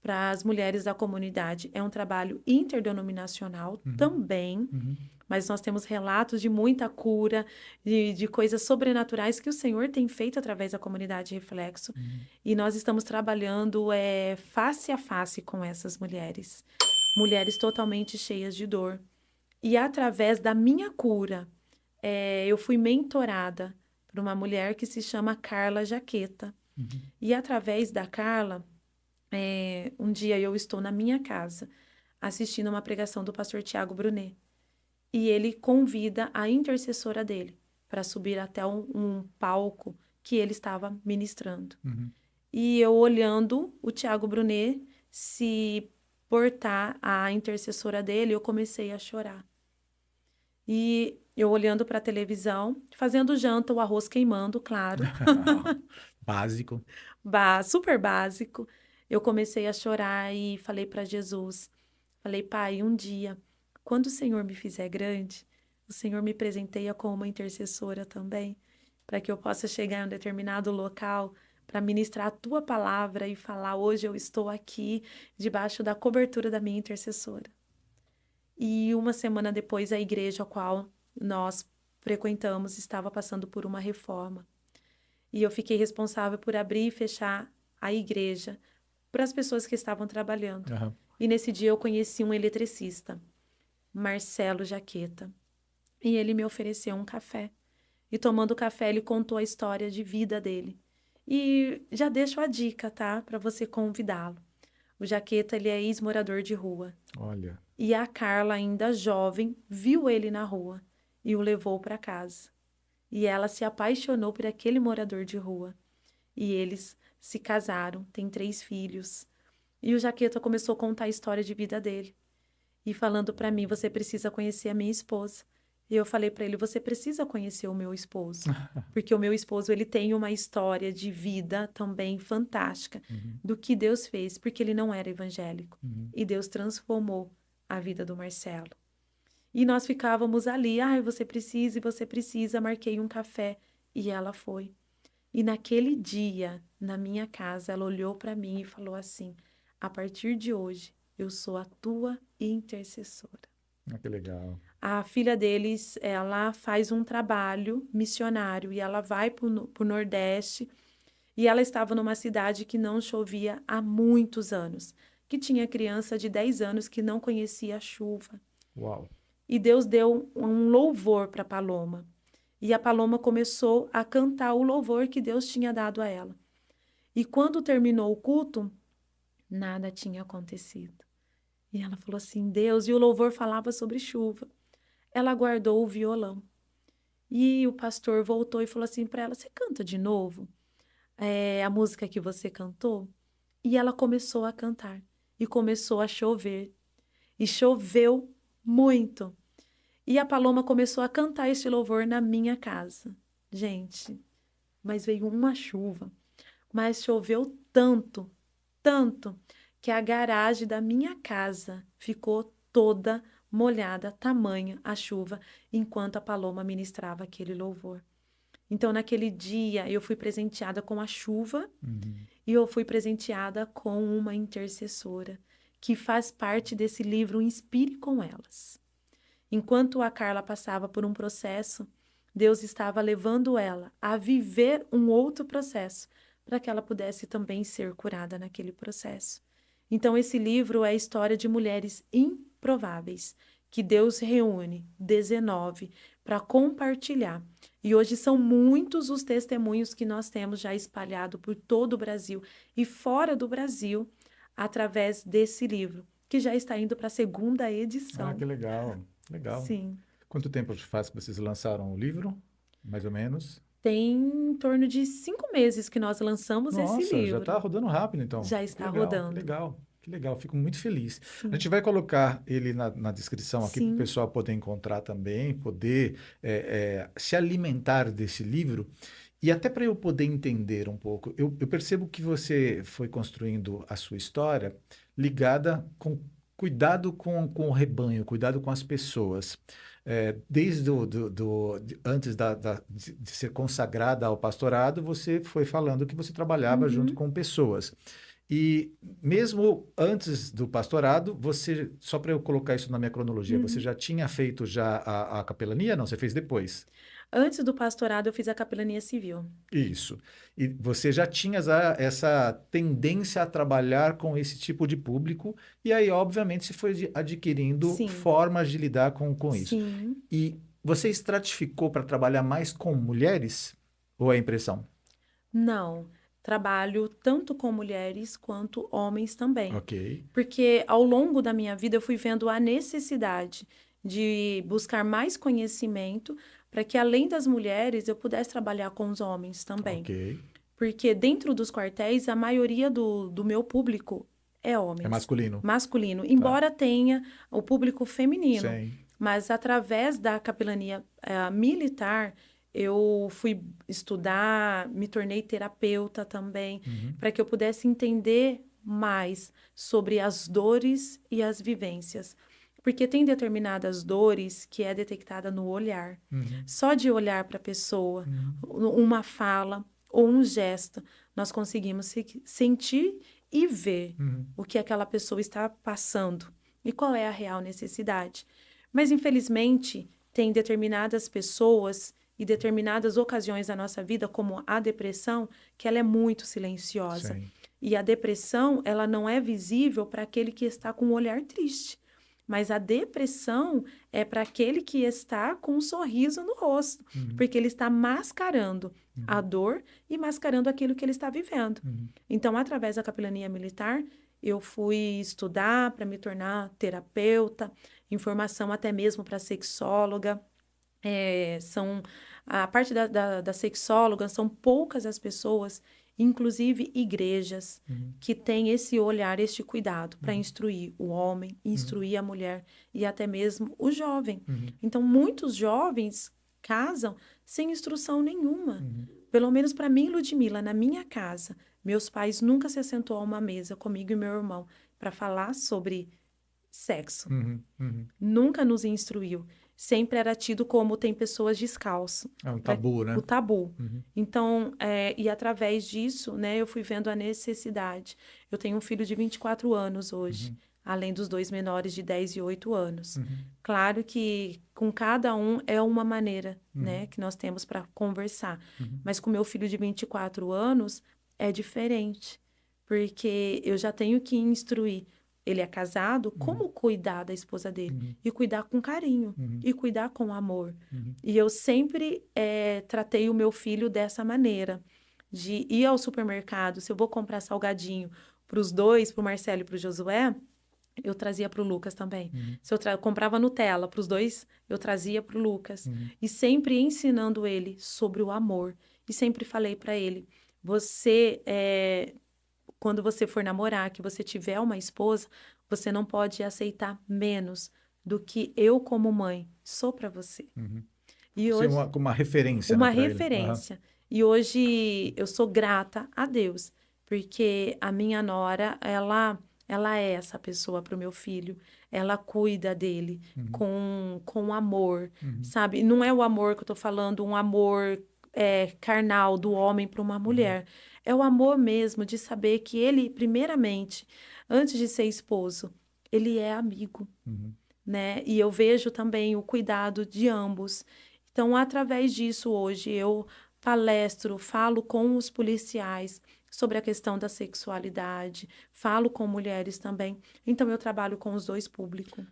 para as mulheres da comunidade. É um trabalho interdenominacional Uhum, também, uhum, mas nós temos relatos de muita cura, de coisas sobrenaturais que o Senhor tem feito através da comunidade Reflexo. uhum. E nós estamos trabalhando face a face com essas mulheres. Mulheres totalmente cheias de dor. E através da minha cura, eu fui mentorada por uma mulher que se chama Carla Jaqueta. Uhum. E através da Carla, um dia eu estou na minha casa assistindo uma pregação do pastor Tiago Brunet. E ele convida a intercessora dele para subir até um palco que ele estava ministrando. Uhum. E eu olhando o Tiago Brunet se portar a intercessora dele, eu comecei a chorar. E eu olhando para a televisão, fazendo janta, o arroz queimando, claro, Básico. super básico. Eu comecei a chorar e falei para Jesus, falei, Pai, um dia, quando o Senhor me fizer grande, o Senhor me presenteia com uma intercessora também, para que eu possa chegar em um determinado local para ministrar a tua palavra e falar, hoje eu estou aqui debaixo da cobertura da minha intercessora. E uma semana depois, a igreja a qual nós frequentamos estava passando por uma reforma. E eu fiquei responsável por abrir e fechar a igreja para as pessoas que estavam trabalhando. Aham. E nesse dia eu conheci um eletricista, Marcelo Jaqueta. E ele me ofereceu um café. E tomando o café, ele contou a história de vida dele. E já deixo a dica, tá? Para você convidá-lo. O Jaqueta, ele é ex-morador de rua. Olha. E a Carla, ainda jovem, viu ele na rua e o levou para casa. E ela se apaixonou por aquele morador de rua. E eles se casaram, têm 3 filhos. E o Jaqueta começou a contar a história de vida dele. E falando para mim, você precisa conhecer a minha esposa. E eu falei para ele, você precisa conhecer o meu esposo. Porque o meu esposo, ele tem uma história de vida também fantástica Uhum, do que Deus fez, porque ele não era evangélico. uhum. E Deus transformou a vida do Marcelo. E nós ficávamos ali, ai, você precisa, marquei um café. E ela foi. E naquele dia, na minha casa, ela olhou para mim e falou assim: a partir de hoje, eu sou a tua intercessora. Ah, que legal. A filha deles, ela faz um trabalho missionário e ela vai para o Nordeste. E ela estava numa cidade que não chovia há muitos anos, que tinha criança de 10 anos que não conhecia a chuva. Uau. E Deus deu um louvor para Paloma. E a Paloma começou a cantar o louvor que Deus tinha dado a ela. E quando terminou o culto, nada tinha acontecido. E ela falou assim, Deus, e o louvor falava sobre chuva. Ela guardou o violão. E o pastor voltou e falou assim para ela, você canta de novo a música que você cantou? E ela começou a cantar. E começou a chover. E choveu muito. E a Paloma começou a cantar este louvor na minha casa. Gente, mas veio uma chuva. Mas choveu tanto, tanto, que a garagem da minha casa ficou toda molhada, tamanha a chuva, enquanto a Paloma ministrava aquele louvor. Então, naquele dia, eu fui presenteada com a chuva Uhum. e eu fui presenteada com uma intercessora que faz parte desse livro Inspire com Elas. Enquanto a Carla passava por um processo, Deus estava levando ela a viver um outro processo, para que ela pudesse também ser curada naquele processo. Então, esse livro é a história de mulheres improváveis, que Deus reúne 19 para compartilhar. E hoje são muitos os testemunhos que nós temos já espalhado por todo o Brasil e fora do Brasil, através desse livro, que já está indo para a 2ª Ah, edição. que legal. Legal. Sim. Quanto tempo faz que vocês lançaram o livro? Mais ou menos? Tem em torno de 5 meses que nós lançamos esse Nossa, já está livro. rodando rápido, então. Já Que está legal, que rodando. legal, que legal. Fico muito feliz. A Sim, gente vai colocar ele na descrição aqui para o sim, pessoal poder encontrar também, poder se alimentar desse livro. E até para eu poder entender um pouco, eu percebo que você foi construindo a sua história ligada com Cuidado com o rebanho, cuidado com as pessoas. Desde antes de ser consagrada ao pastorado, você foi falando que você trabalhava junto Uhum, com pessoas. E mesmo antes do pastorado, você, só para eu colocar isso na minha cronologia, você uhum. já tinha feito já a capelania? Não, você fez depois. Antes do pastorado, eu fiz a capelania civil. Isso. E você já tinha essa tendência a trabalhar com esse tipo de público, e aí, obviamente, se foi adquirindo Sim, formas de lidar com isso. sim. E você estratificou para trabalhar mais com mulheres? Ou é impressão? Não, trabalho tanto com mulheres quanto homens também. Ok. Porque ao longo da minha vida eu fui vendo a necessidade de buscar mais conhecimento para que, além das mulheres, eu pudesse trabalhar com os homens Ok. também. Porque dentro dos quartéis, a maioria do meu público é É homens, masculino. masculino, Tá. embora tenha o público feminino. Sim. Mas através da capelania militar, eu fui estudar, me tornei terapeuta também, Uhum. para que eu pudesse entender mais sobre as dores e as vivências. Porque tem determinadas dores que é detectada no olhar. Uhum. Só de olhar para a pessoa, Uhum. uma fala ou um gesto, nós conseguimos sentir e ver Uhum. o que aquela pessoa está passando e qual é a real necessidade. Mas, infelizmente, tem determinadas pessoas e determinadas ocasiões da nossa vida, como a depressão, que ela é muito silenciosa. Sim. E a depressão, ela não é visível para aquele que está com um olhar triste. Mas a depressão é para aquele que está com um sorriso no rosto, Uhum. porque ele está mascarando a Uhum. dor e mascarando aquilo que ele está vivendo. Uhum. Então, através da capelania militar, eu fui estudar para me tornar terapeuta, informação até mesmo para sexóloga. A parte da sexóloga, são poucas as pessoas, inclusive igrejas, Uhum. que têm esse olhar, este cuidado para Uhum. instruir o homem, Uhum. instruir a mulher e até mesmo o jovem. Uhum. Então, muitos jovens casam sem instrução nenhuma. Uhum. Pelo menos para mim, Ludmila, na minha casa, meus pais nunca se assentou a uma mesa comigo e meu irmão para falar sobre sexo. Uhum. Uhum. Nunca nos instruiu. Sempre era tido como tem pessoas descalço. É um tabu, O né? tabu. Uhum. Então, e através disso, né, eu fui vendo a necessidade. Eu tenho um filho de 24 anos hoje, Uhum. além dos dois menores de 10 e 8 anos. Uhum. Claro que com cada um é uma maneira, Uhum. né, que nós temos para conversar. Uhum. Mas com meu filho de 24 anos é diferente, porque eu já tenho que instruir. Ele é casado, Uhum. como cuidar da esposa dele? Uhum. E cuidar com carinho, Uhum. e cuidar com amor. Uhum. E eu sempre tratei o meu filho dessa maneira, de ir ao supermercado, se eu vou comprar salgadinho para os dois, para o Marcelo e para o Josué, eu trazia para o Lucas também. Uhum. Se eu comprava Nutella para os dois, eu trazia para o Lucas. Uhum. E sempre ensinando ele sobre o amor. E sempre falei para ele, você, quando você for namorar, que você tiver uma esposa, você não pode aceitar menos do que eu como mãe sou para você. Uhum. E Ser hoje, uma referência, né, uma para ele. Aham. referência. E hoje eu sou grata a Deus, porque a minha nora, ela é essa pessoa para o meu filho. Ela cuida dele Uhum. com amor, Uhum. sabe? Não é o amor que eu tô falando, um amor carnal do homem para uma Uhum. mulher. É o amor mesmo de saber que ele, primeiramente, antes de ser esposo, ele é amigo, Uhum. né? E eu vejo também o cuidado de ambos. Então, através disso, hoje eu palestro, falo com os policiais sobre a questão da sexualidade, falo com mulheres também. Então, eu trabalho com os dois públicos.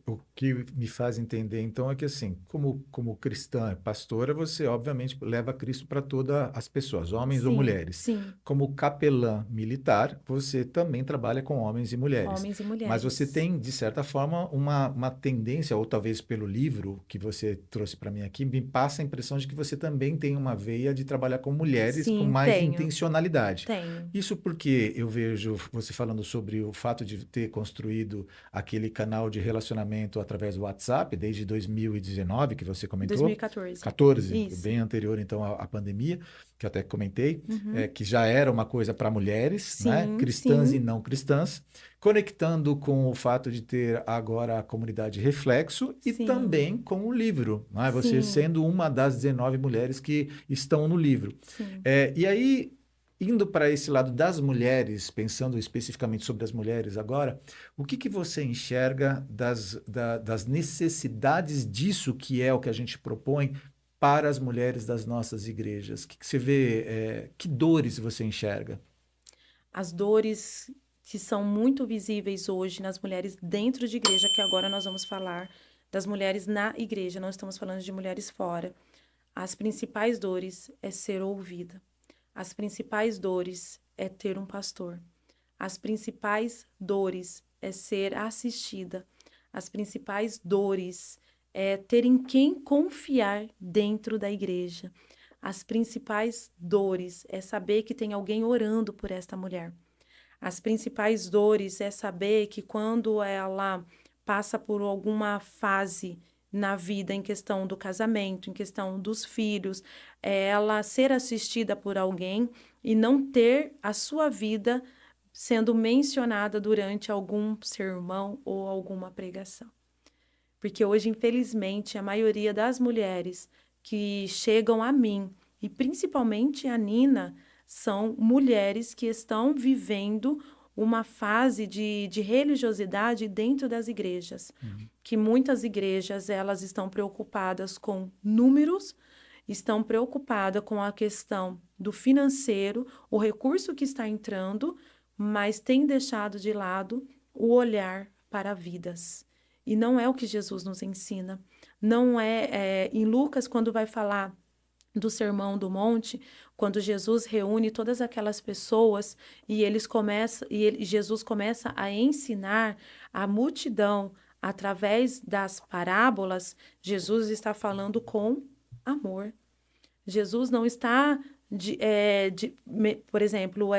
O que me faz entender, então, é que, assim, como cristã, pastora, você, obviamente, leva Cristo para todas as pessoas, homens ou Sim, mulheres. sim, Como capelã militar, você também trabalha com homens e mulheres. homens e Mas você mulheres. tem, de certa forma, uma tendência, ou talvez pelo livro que você trouxe para mim aqui, me passa a impressão de que você também tem uma veia de trabalhar com mulheres com Sim, mais tenho. intencionalidade. verdade? Tenho. Isso porque eu vejo você falando sobre o fato de ter construído aquele canal de relacionamento através do WhatsApp desde 2019, que você comentou, 2014. 14, Isso. bem anterior então à pandemia, que eu até comentei, Uhum. que já era uma coisa para mulheres, né? Sim, Cristãs e sim, não cristãs, conectando com o fato de ter agora a comunidade Reflexo e sim, também com o livro, não é? Você sim, sendo uma das 19 mulheres que estão no livro. sim. E aí, indo para esse lado das mulheres, pensando especificamente sobre as mulheres agora, o que que você enxerga das necessidades disso que é o que a gente propõe para as mulheres das nossas igrejas? O que que você vê, que dores você enxerga? As dores que são muito visíveis hoje nas mulheres dentro de igreja, que agora nós vamos falar das mulheres na igreja, não estamos falando de mulheres fora. As principais dores é ser ouvida. As principais dores é ter um pastor. As principais dores é ser assistida. As principais dores é ter em quem confiar dentro da igreja. As principais dores é saber que tem alguém orando por esta mulher. As principais dores é saber que quando ela passa por alguma fase na vida, em questão do casamento, em questão dos filhos, é ela ser assistida por alguém e não ter a sua vida sendo mencionada durante algum sermão ou alguma pregação. Porque hoje, infelizmente, a maioria das mulheres que chegam a mim, e principalmente a Nina, são mulheres que estão vivendo uma fase de religiosidade dentro das igrejas. Uhum. Que muitas igrejas, elas estão preocupadas com números, estão preocupadas com a questão do financeiro, o recurso que está entrando, mas têm deixado de lado o olhar para vidas. E não é o que Jesus nos ensina. Não em Lucas, quando vai falar do Sermão do Monte, quando Jesus reúne todas aquelas pessoas Jesus começa a ensinar a multidão através das parábolas, Jesus está falando com amor. Jesus não está, por exemplo,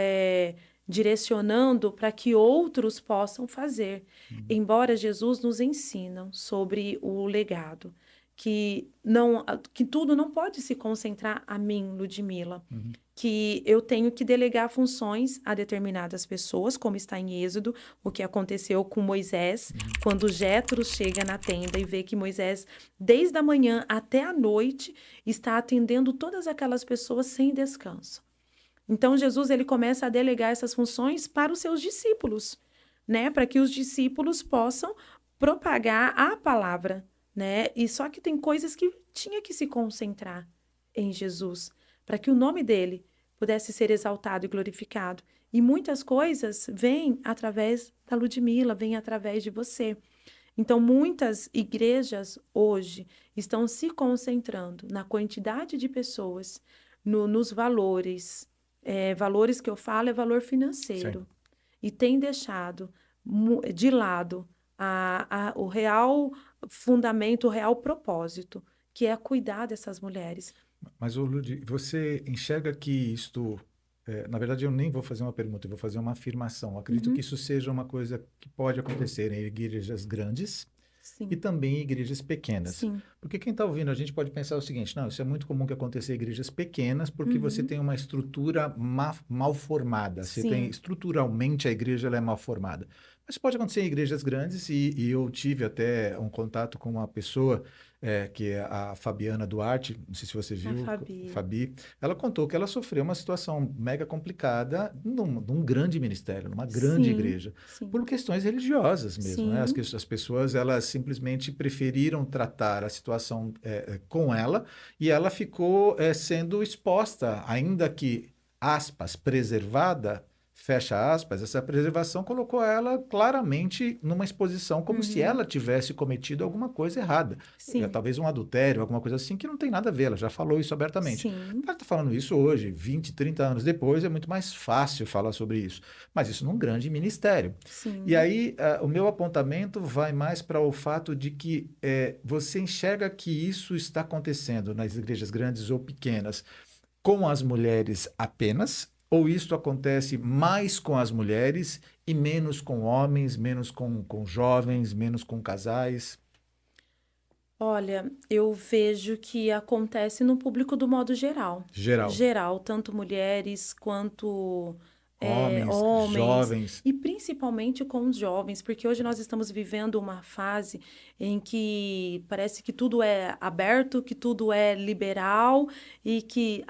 direcionando para que outros possam fazer. Uhum. Embora Jesus nos ensina sobre o legado, que não, que tudo não pode se concentrar a mim, Ludmila, Uhum. que eu tenho que delegar funções a determinadas pessoas, como está em Êxodo, o que aconteceu com Moisés, quando Jétro chega na tenda e vê que Moisés, desde a manhã até a noite, está atendendo todas aquelas pessoas sem descanso. Então Jesus ele começa a delegar essas funções para os seus discípulos, né, para que os discípulos possam propagar a palavra, né? E só que tem coisas que tinha que se concentrar em Jesus, para que o nome dele pudesse ser exaltado e glorificado. E muitas coisas vêm através da Ludmila, vêm através de você. Então, muitas igrejas hoje estão se concentrando na quantidade de pessoas, nos valores. Valores que eu falo é valor Sim. financeiro. E tem deixado de lado o real fundamento, o real propósito, que é cuidar dessas mulheres. Mas, ô, Ludi, você enxerga que isto. Na verdade, eu nem vou fazer uma pergunta, eu vou fazer uma afirmação. Eu acredito que Uhum. isso seja uma coisa que pode acontecer em igrejas grandes e Sim, também em igrejas pequenas. sim. Porque quem está ouvindo a gente pode pensar o seguinte: não, isso é muito comum que aconteça em igrejas pequenas, porque você Uhum. tem uma estrutura mal formada. Você tem, Sim. estruturalmente, a igreja ela é mal formada. Mas pode acontecer em igrejas grandes, e eu tive até um contato com uma pessoa, que é a Fabiana Duarte, não sei se você A viu, Fabi. Fabi, ela contou que ela sofreu uma situação mega complicada num grande ministério, numa grande Sim, igreja sim, por questões religiosas mesmo, né? sim. As pessoas elas simplesmente preferiram tratar a situação com ela e ela ficou sendo exposta, ainda que aspas preservada, fecha aspas, essa preservação colocou ela claramente numa exposição como se Uhum. ela tivesse cometido alguma coisa errada. Sim, Talvez um adultério, alguma coisa assim, que não tem nada a ver, ela já falou isso abertamente. sim, Ela está falando isso hoje, 20, 30 anos depois, é muito mais fácil falar sobre isso. Mas isso num grande ministério. E sim. aí, o meu apontamento vai mais para o fato de que você enxerga que isso está acontecendo nas igrejas grandes ou pequenas com as mulheres apenas, Ou isto acontece mais com as mulheres e menos com homens, menos com jovens, menos com casais? Olha, eu vejo que acontece no público do modo geral. Geral. Geral, tanto mulheres quanto Homens, homens, jovens. e principalmente com os jovens, porque hoje nós estamos vivendo uma fase em que parece que tudo é aberto, que tudo é liberal e que,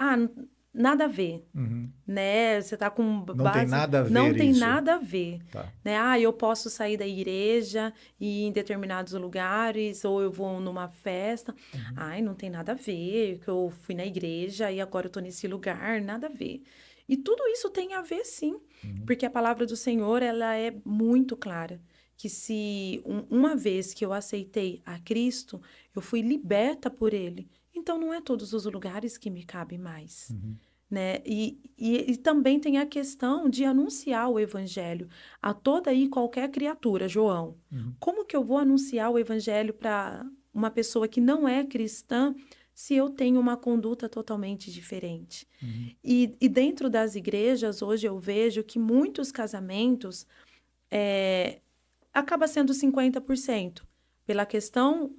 nada a ver. Uhum. Né? Você tá com Não tem base, nada a não ver tem isso. nada a ver, Tá. né? Eu posso sair da igreja e ir em determinados lugares, ou eu vou numa festa. Uhum. Ai, não tem nada a ver, que eu fui na igreja e agora eu tô nesse lugar, nada a ver. E tudo isso tem a ver, sim, Uhum. porque a palavra do Senhor, ela é muito clara, que se uma vez que eu aceitei a Cristo, eu fui liberta por Ele. Então, não é todos os lugares que me cabe mais. Uhum. Né? E também tem a questão de anunciar o evangelho a toda e qualquer criatura, João. Uhum. Como que eu vou anunciar o evangelho para uma pessoa que não é cristã se eu tenho uma conduta totalmente diferente? Uhum. E dentro das igrejas, hoje eu vejo que muitos casamentos acaba sendo 50%, pela questão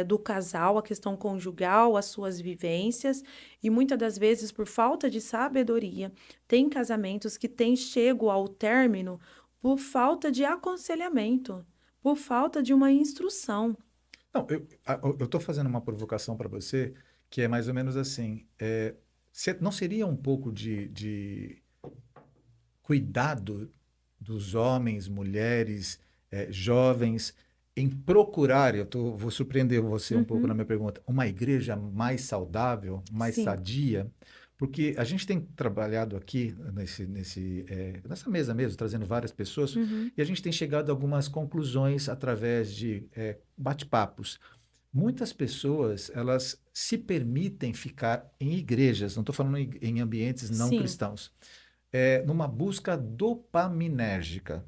do casal, a questão conjugal, as suas vivências, e muitas das vezes, por falta de sabedoria, tem casamentos que têm chego ao término por falta de aconselhamento, por falta de uma instrução. Não, eu estou fazendo uma provocação para você que é mais ou menos assim. Não seria um pouco de cuidado dos homens, mulheres, jovens, em procurar, vou surpreender você um pouco na Uhum, minha pergunta, uma igreja mais saudável, mais sim. sadia? Porque a gente tem trabalhado aqui nessa mesa mesmo, trazendo várias pessoas, Uhum, e a gente tem chegado a algumas conclusões através de bate-papos. Muitas pessoas, elas se permitem ficar em igrejas, não estou falando em ambientes não sim. cristãos, numa busca dopaminérgica,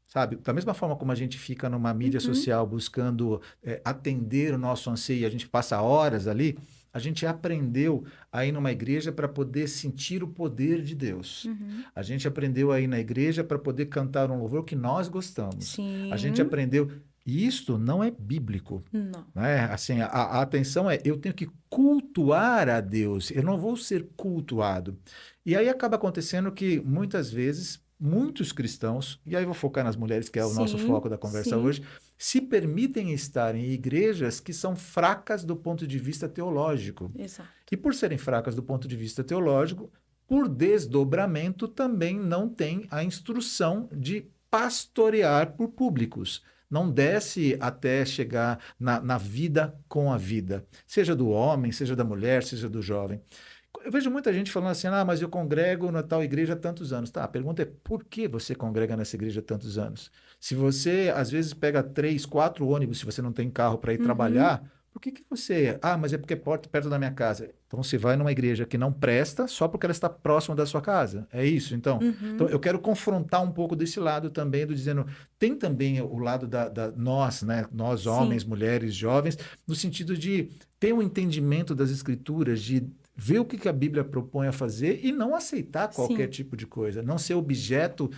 sabe? Da mesma forma como a gente fica numa mídia Uhum, social buscando atender o nosso anseio, e a gente passa horas ali, a gente aprendeu a ir numa igreja para poder sentir o poder de Deus. uhum. A gente aprendeu a ir na igreja para poder cantar um louvor que nós gostamos. A gente Sim. aprendeu. E isto não é bíblico. Não. Né? Assim, a atenção é, eu tenho que cultuar a Deus, eu não vou ser cultuado. E aí acaba acontecendo que muitas vezes muitos cristãos, e aí vou focar nas mulheres, que é o nosso Sim, foco da conversa sim. hoje, se permitem estar em igrejas que são fracas do ponto de vista teológico. Exato. E por serem fracas do ponto de vista teológico, por desdobramento também não tem a instrução de pastorear por públicos. Não desce até chegar na vida com a vida, seja do homem, seja da mulher, seja do jovem. Eu vejo muita gente falando assim, mas eu congrego na tal igreja há tantos anos. Tá, a pergunta é, por que você congrega nessa igreja há tantos anos? Se você, às vezes, pega 3, 4 ônibus, se você não tem carro para ir Uhum, trabalhar, por que você... mas é porque é perto da minha casa. Então, você vai numa igreja que não presta só porque ela está próxima da sua casa. É isso, então? Então, uhum. eu quero confrontar um pouco desse lado também, do dizendo, tem também o lado da nós, né? Nós, homens, Sim, mulheres, jovens, no sentido de ter um entendimento das escrituras, de ver o que a Bíblia propõe a fazer e não aceitar qualquer sim. tipo de coisa, não ser objeto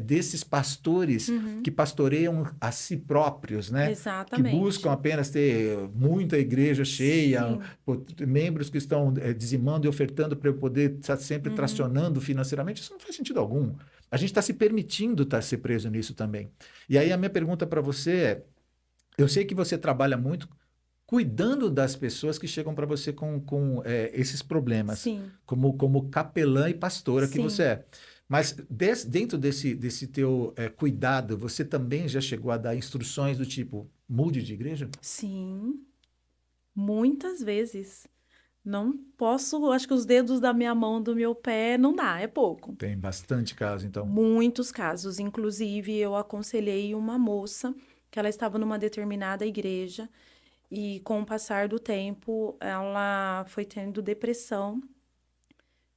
desses pastores que Uhum. pastoreiam a si próprios, né? Que buscam Exatamente. apenas ter muita igreja cheia, Sim. membros que estão dizimando e ofertando para eu poder estar sempre Uhum. tracionando financeiramente. Isso não faz sentido algum. A gente está se permitindo estar ser preso nisso também. E aí a minha pergunta para você é, eu sei que você trabalha muito cuidando das pessoas que chegam para você com esses problemas, Sim, como capelã e pastora que você sim, é. Mas dentro desse teu cuidado, você também já chegou a dar instruções do tipo, mude de igreja? sim. Muitas vezes. Não posso, acho que os dedos da minha mão, do meu pé, não dá, é pouco. Tem bastante caso, então. Muitos casos. Inclusive, eu aconselhei uma moça que ela estava numa determinada igreja e, com o passar do tempo, ela foi tendo depressão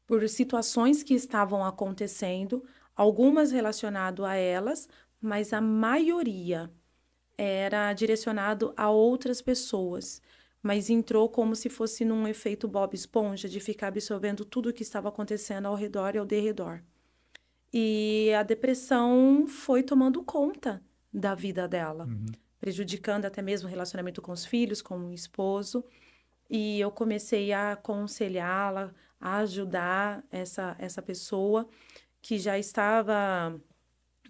por situações que estavam acontecendo, algumas relacionado a elas, mas a maioria era direcionado a outras pessoas, mas entrou como se fosse num efeito Bob Esponja, de ficar absorvendo tudo o que estava acontecendo ao redor e ao derredor. E a depressão foi tomando conta da vida dela, Uhum. prejudicando até mesmo o relacionamento com os filhos, com o esposo. E eu comecei a aconselhá-la, a ajudar essa pessoa que já estava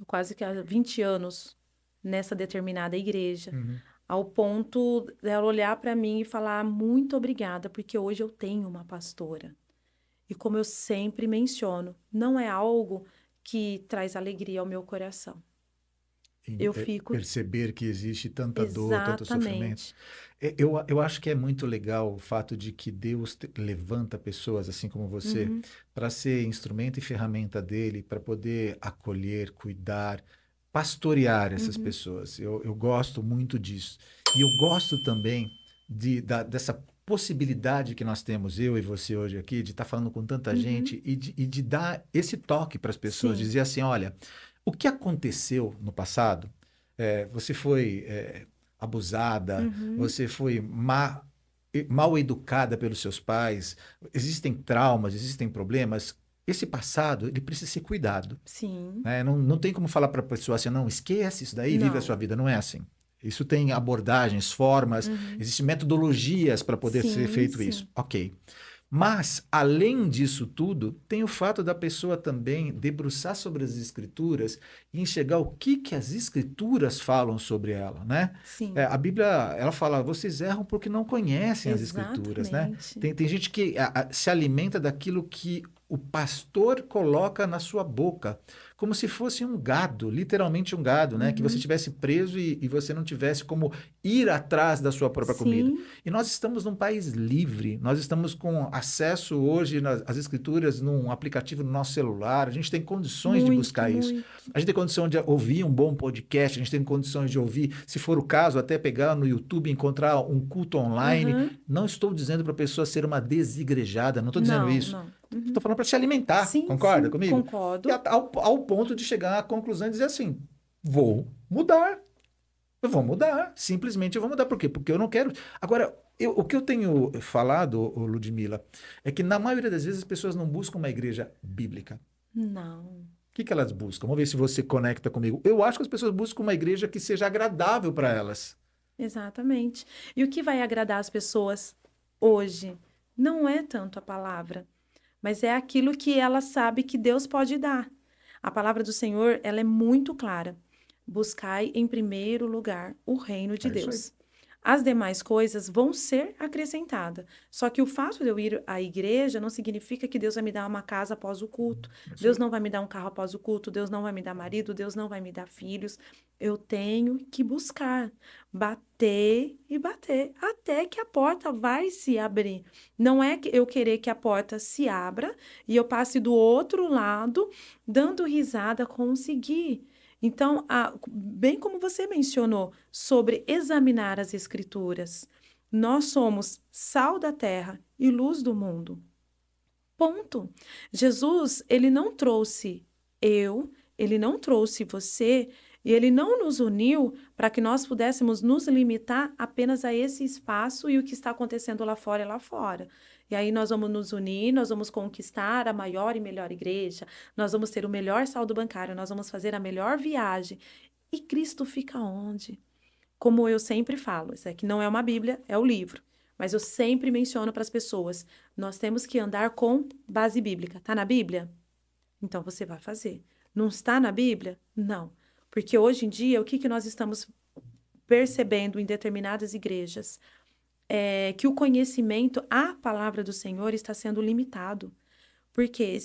quase que há 20 anos nessa determinada igreja, Uhum. ao ponto dela olhar para mim e falar muito obrigada, porque hoje eu tenho uma pastora. E como eu sempre menciono, não é algo que traz alegria ao meu coração. Eu fico Perceber que existe tanta dor, tanto sofrimento. exatamente. Eu acho que é muito legal o fato de que Deus levanta pessoas assim como você Uhum, para ser instrumento e ferramenta dele, para poder acolher, cuidar, pastorear essas uhum, pessoas. Eu gosto muito disso. E eu gosto também dessa possibilidade que nós temos, eu e você hoje aqui, de estar falando com tanta uhum. gente e de dar esse toque para as pessoas, Sim. dizer assim, olha, o que aconteceu no passado, você foi abusada, Uhum. você foi mal educada pelos seus pais, existem traumas, existem problemas. Esse passado, ele precisa ser cuidado, Sim. né? Não tem como falar para a pessoa assim, não, esquece isso daí e vive a sua Não. vida. Não é assim. Isso tem abordagens, formas, Uhum. existem metodologias para poder ser Sim, feito isso. sim. Ok. Mas, além disso tudo, tem o fato da pessoa também debruçar sobre as escrituras e enxergar o que, que as escrituras falam sobre ela, né? Sim. A Bíblia, ela fala, vocês erram porque não conhecem as escrituras, né? Exatamente. Tem gente que se alimenta daquilo que o pastor coloca na sua boca, como se fosse um gado, literalmente um gado, né? Que você Uhum. tivesse preso e você não tivesse como ir atrás da sua própria comida. Sim. E nós estamos num país livre, nós estamos com acesso hoje às escrituras num aplicativo no nosso celular, a gente tem condições de Muito, buscar isso. muito. A gente tem condição de ouvir um bom podcast, a gente tem condições de ouvir, se for o caso, até pegar no YouTube e encontrar um culto online. Aham. Não estou dizendo para a pessoa ser uma desigrejada, não estou dizendo Não, isso. não. Uhum. Estou falando para se alimentar, Sim, concorda sim, comigo? E concordo. ao ponto de chegar à conclusão e dizer assim: vou mudar. Eu vou mudar, simplesmente eu vou mudar. Por quê? Porque eu não quero. Agora, o que eu tenho falado, ô Ludmila, é que na maioria das vezes as pessoas não buscam uma igreja bíblica. Não. O que que elas buscam? Vamos ver se você conecta comigo. Eu acho que as pessoas buscam uma igreja que seja agradável para elas. Exatamente. E o que vai agradar as pessoas hoje não é tanto a palavra, mas é aquilo que ela sabe que Deus pode dar. A palavra do Senhor, ela é muito clara. Buscai em primeiro lugar o reino de É isso aí. Deus. As demais coisas vão ser acrescentadas. Só que o fato de eu ir à igreja não significa que Deus vai me dar uma casa após o culto. É isso Deus aí. não vai me dar um carro após o culto. Deus não vai me dar marido. Deus não vai me dar filhos. Eu tenho que buscar, bater e bater, até que a porta vai se abrir. Não é que eu querer que a porta se abra e eu passe do outro lado, dando risada, conseguir. Então, bem como você mencionou sobre examinar as escrituras, nós somos sal da terra e luz do mundo. Ponto. Jesus, ele não trouxe eu, ele não trouxe você, e ele não nos uniu para que nós pudéssemos nos limitar apenas a esse espaço e o que está acontecendo lá fora é lá fora. E aí nós vamos nos unir, nós vamos conquistar a maior e melhor igreja, nós vamos ter o melhor saldo bancário, nós vamos fazer a melhor viagem. E Cristo fica onde? Como eu sempre falo, isso aqui não é uma Bíblia, é o livro. Mas eu sempre menciono para as pessoas, nós temos que andar com base bíblica. Está na Bíblia? Então você vai fazer. Não está na Bíblia? Não. Porque hoje em dia, o que que nós estamos percebendo em determinadas igrejas? É que o conhecimento, a palavra do Senhor está sendo limitado. Porque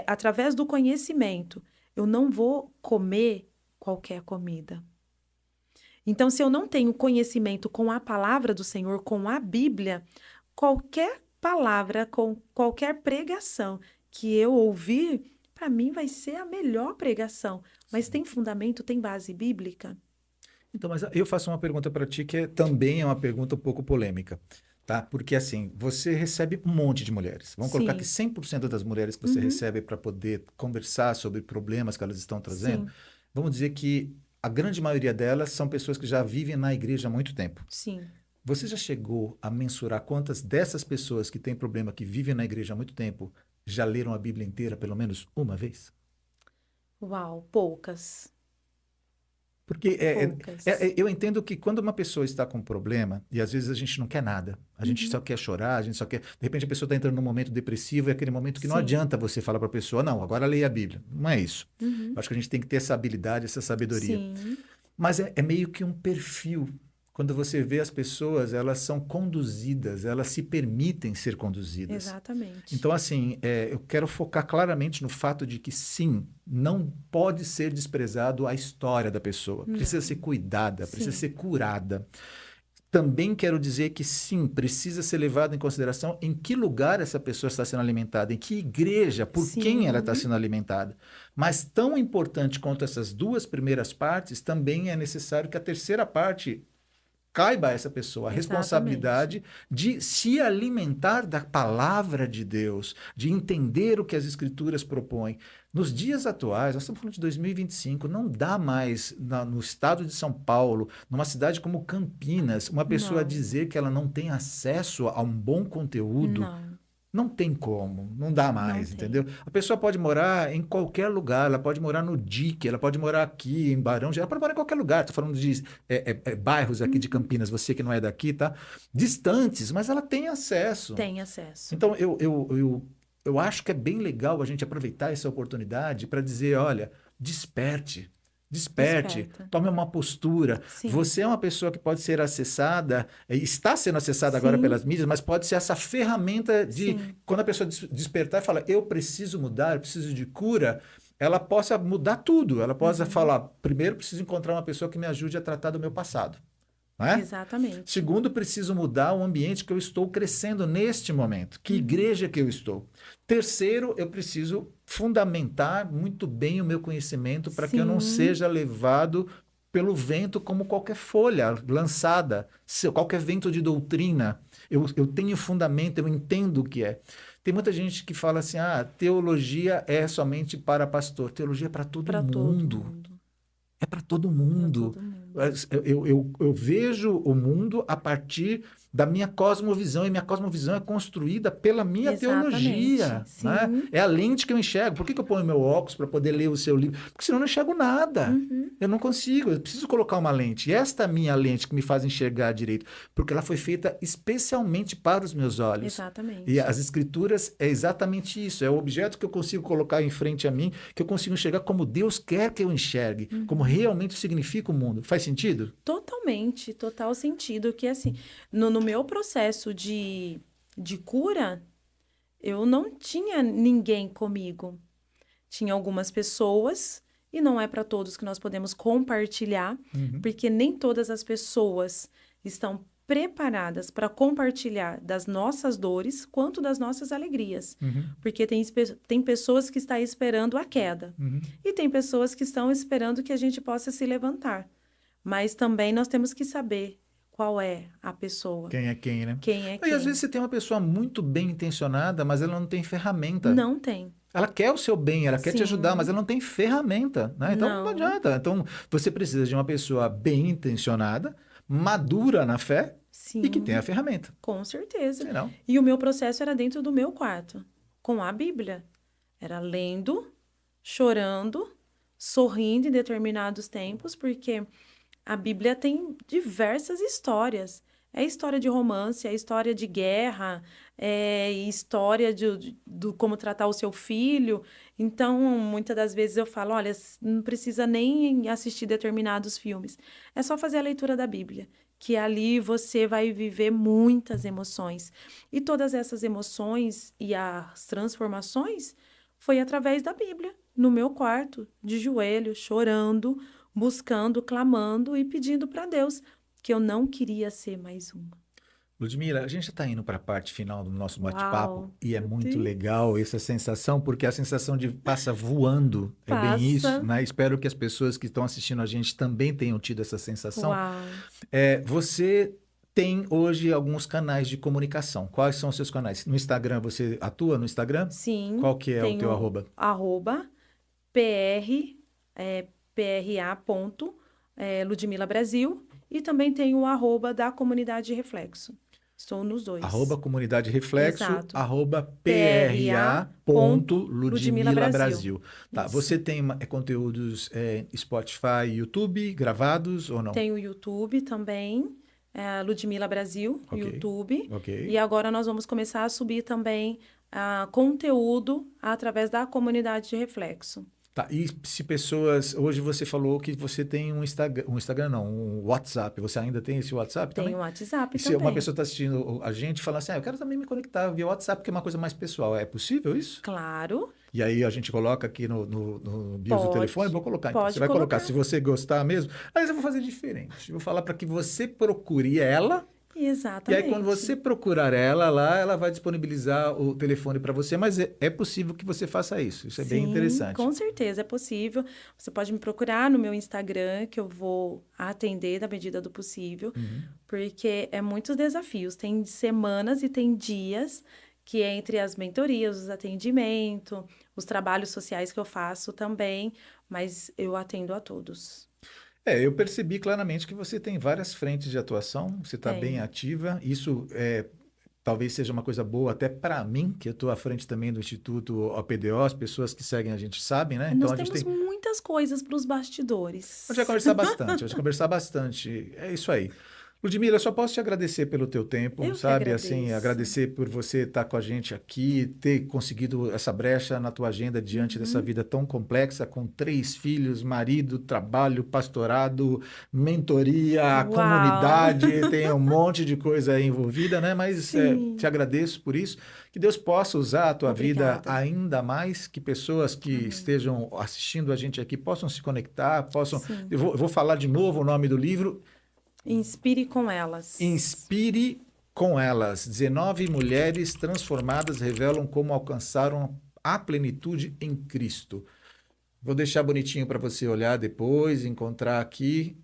através do conhecimento, eu não vou comer qualquer comida. Então, se eu não tenho conhecimento com a palavra do Senhor, com a Bíblia, qualquer palavra, com qualquer pregação que eu ouvir, para mim vai ser a melhor pregação. Mas tem fundamento, tem base bíblica? Então, mas eu faço uma pergunta para ti que também é uma pergunta um pouco polêmica, tá? Porque assim, você recebe um monte de mulheres. Vamos colocar que Sim. 100% das mulheres que você Uhum. recebe para poder conversar sobre problemas que elas estão trazendo, Sim. vamos dizer que a grande maioria delas são pessoas que já vivem na igreja há muito tempo. Sim. Você já chegou a mensurar quantas dessas pessoas que têm problema, que vivem na igreja há muito tempo, já leram a Bíblia inteira pelo menos uma vez? Uau, poucas, Porque poucas. eu entendo que quando uma pessoa está com um problema, e às vezes a gente não quer nada, a gente só Uhum. quer chorar, a gente só quer. De repente a pessoa está entrando num momento depressivo, é aquele momento que não Sim. adianta você falar para a pessoa, não, agora leia a Bíblia. Não é isso. Eu Uhum. acho que a gente tem que ter essa habilidade, essa sabedoria. Sim, Mas é meio que um perfil. Quando você vê as pessoas, elas são conduzidas, elas se permitem ser conduzidas. exatamente. Então, assim, eu quero focar claramente no fato de que, sim, não pode ser desprezado a história da pessoa. Precisa ser Não. cuidada, precisa Sim, ser curada. Também quero dizer que, sim, precisa ser levado em consideração em que lugar essa pessoa está sendo alimentada, em que igreja, por quem ela está sim, sendo alimentada. Mas, tão importante quanto essas duas primeiras partes, também é necessário que a terceira parte caiba a essa pessoa a exatamente. responsabilidade de se alimentar da palavra de Deus, de entender o que as escrituras propõem. Nos dias atuais, nós estamos falando de 2025, não dá mais no estado de São Paulo, numa cidade como Campinas, uma pessoa Não, dizer que ela não tem acesso a um bom conteúdo. não, Não tem como, não dá não mais, entendeu? tem. A pessoa pode morar em qualquer lugar, ela pode morar no DIC, ela pode morar aqui em Barão Geraldo, ela pode morar em qualquer lugar. Estou falando de bairros aqui de Uhum. Campinas, você que não é daqui, tá? Distantes, mas ela tem acesso. Tem acesso. Então, eu acho que é bem legal a gente aproveitar essa oportunidade para dizer, olha, desperte, desperte, Desperta. tome uma postura. Sim, Você é uma pessoa que pode ser acessada, está sendo acessada agora sim, pelas mídias, mas pode ser essa ferramenta de, sim. quando a pessoa despertar e fala, eu preciso mudar, eu preciso de cura, ela possa mudar tudo. Ela possa Uhum. falar, primeiro, preciso encontrar uma pessoa que me ajude a tratar do meu passado. Não é? Exatamente. Segundo, preciso mudar o ambiente que eu estou crescendo neste momento. Que Uhum. igreja que eu estou? Terceiro, eu preciso fundamentar muito bem o meu conhecimento para que eu não Sim, seja levado pelo vento como qualquer folha lançada, qualquer vento de doutrina. Eu tenho fundamento, eu entendo o que é. Tem muita gente que fala assim: ah, teologia é somente para pastor. Teologia é para todo para todo mundo. mundo. É para todo Para mundo. todo mundo. Eu vejo o mundo a partir da minha cosmovisão, e minha cosmovisão é construída pela minha Exatamente. teologia, né? Sim. É a lente que eu enxergo. Por que que eu ponho meu óculos para poder ler o seu livro? Porque senão eu não enxergo nada. Uhum. Eu não consigo, eu preciso colocar uma lente. E esta é a minha lente que me faz enxergar direito, porque ela foi feita especialmente para os meus olhos. E Exatamente. as escrituras é exatamente isso, é o objeto que eu consigo colocar em frente a mim, que eu consigo enxergar como Deus quer que eu enxergue, como Uhum. realmente significa o mundo. Faz sentido? Totalmente, total sentido. Que assim, no meu processo de cura, eu não tinha ninguém comigo. Tinha algumas pessoas, e não é para todos que nós podemos compartilhar, Uhum, porque nem todas as pessoas estão preparadas para compartilhar das nossas dores quanto das nossas alegrias. uhum, Porque tem pessoas que estão esperando a queda, uhum. e tem pessoas que estão esperando que a gente possa se levantar. Mas também nós temos que saber qual é a pessoa, Quem é quem, né? quem é E às vezes quem. você tem uma pessoa muito bem intencionada, mas ela não tem ferramenta. Não tem. Ela quer o seu bem, ela quer te ajudar, mas Sim, ela não tem ferramenta, né? Então não não, adianta. Então você precisa de uma pessoa bem intencionada, madura na fé e que tenha a sim. ferramenta. Com certeza. Senão, E o meu processo era dentro do meu quarto, com a Bíblia. Era lendo, chorando, sorrindo em determinados tempos, porque a Bíblia tem diversas histórias. É história de romance, é história de guerra, é história do como tratar o seu filho. Então, muitas das vezes eu falo, olha, não precisa nem assistir determinados filmes. É só fazer a leitura da Bíblia, que ali você vai viver muitas emoções. E todas essas emoções e as transformações foi através da Bíblia, no meu quarto, de joelho, chorando, buscando, clamando e pedindo para Deus que eu não queria ser mais uma. Ludmila, a gente já está indo para a parte final do nosso bate-papo Uau, e é meu muito Deus. legal essa sensação, porque a sensação de passa voando é bem isso, Passa. né? Espero que as pessoas que estão assistindo a gente também tenham tido essa sensação. Uau. Você tem hoje alguns canais de comunicação. Quais são os seus canais? No Instagram, você atua no Instagram? Sim, Qual que é o teu tenho arroba? arroba PR, PRA Ludmila Brasil, e também tenho o arroba da Comunidade Reflexo. Estou nos dois. Arroba Comunidade Reflexo, Exato. arroba Ludmila pra Brasil. Brasil. Tá, Isso. você tem conteúdos Spotify, YouTube, gravados ou não? Tem o YouTube também, Ludmila Brasil, Ok. YouTube. Ok. E agora nós vamos começar a subir também conteúdo através da comunidade de reflexo. Tá, e se pessoas... Hoje você falou que você tem um Instagram não, um WhatsApp. Você ainda tem esse WhatsApp também? Tem o WhatsApp E se também. uma pessoa está assistindo a gente e fala assim, eu quero também me conectar via WhatsApp, que é uma coisa mais pessoal. É possível isso? Claro. E aí a gente coloca aqui no bios do telefone, vou colocar. Então, Pode você vai colocar, colocar. se você gostar mesmo. Mas eu vou fazer diferente. Eu vou falar para que você procure ela. Exatamente. E aí, quando você procurar ela lá, ela vai disponibilizar o telefone para você. Mas é possível que você faça isso. Isso é bem interessante. Com certeza é possível. Você pode me procurar no meu Instagram, que eu vou atender na medida do possível, porque é muitos desafios. Tem semanas e tem dias que entre as mentorias, os atendimentos, os trabalhos sociais que eu faço também, mas eu atendo a todos. Eu percebi claramente que você tem várias frentes de atuação, você está bem Tenho. ativa. Isso talvez seja uma coisa boa até para mim, que eu estou à frente também do Instituto OPDO, as pessoas que seguem a gente sabem, né? Então Nós a gente temos tem... muitas coisas para os bastidores. A gente vai conversar bastante, a gente vai conversar bastante. É isso aí. Ludmila, eu só posso te agradecer pelo teu tempo, Eu que sabe? Assim, agradeço. agradecer por você estar com a gente aqui, ter conseguido essa brecha na tua agenda diante dessa vida tão complexa, com 3 filhos, marido, trabalho, pastorado, mentoria, Uau! comunidade, tem um monte de coisa aí envolvida, né? Mas Sim. te agradeço por isso. Que Deus possa usar a tua vida Obrigada. ainda mais, que pessoas que estejam assistindo a gente aqui possam se conectar, possam... Sim. Eu vou falar de novo o nome do livro. Inspire com elas. Inspire com elas. 19 mulheres transformadas revelam como alcançaram a plenitude em Cristo. Vou deixar bonitinho para você olhar depois, encontrar aqui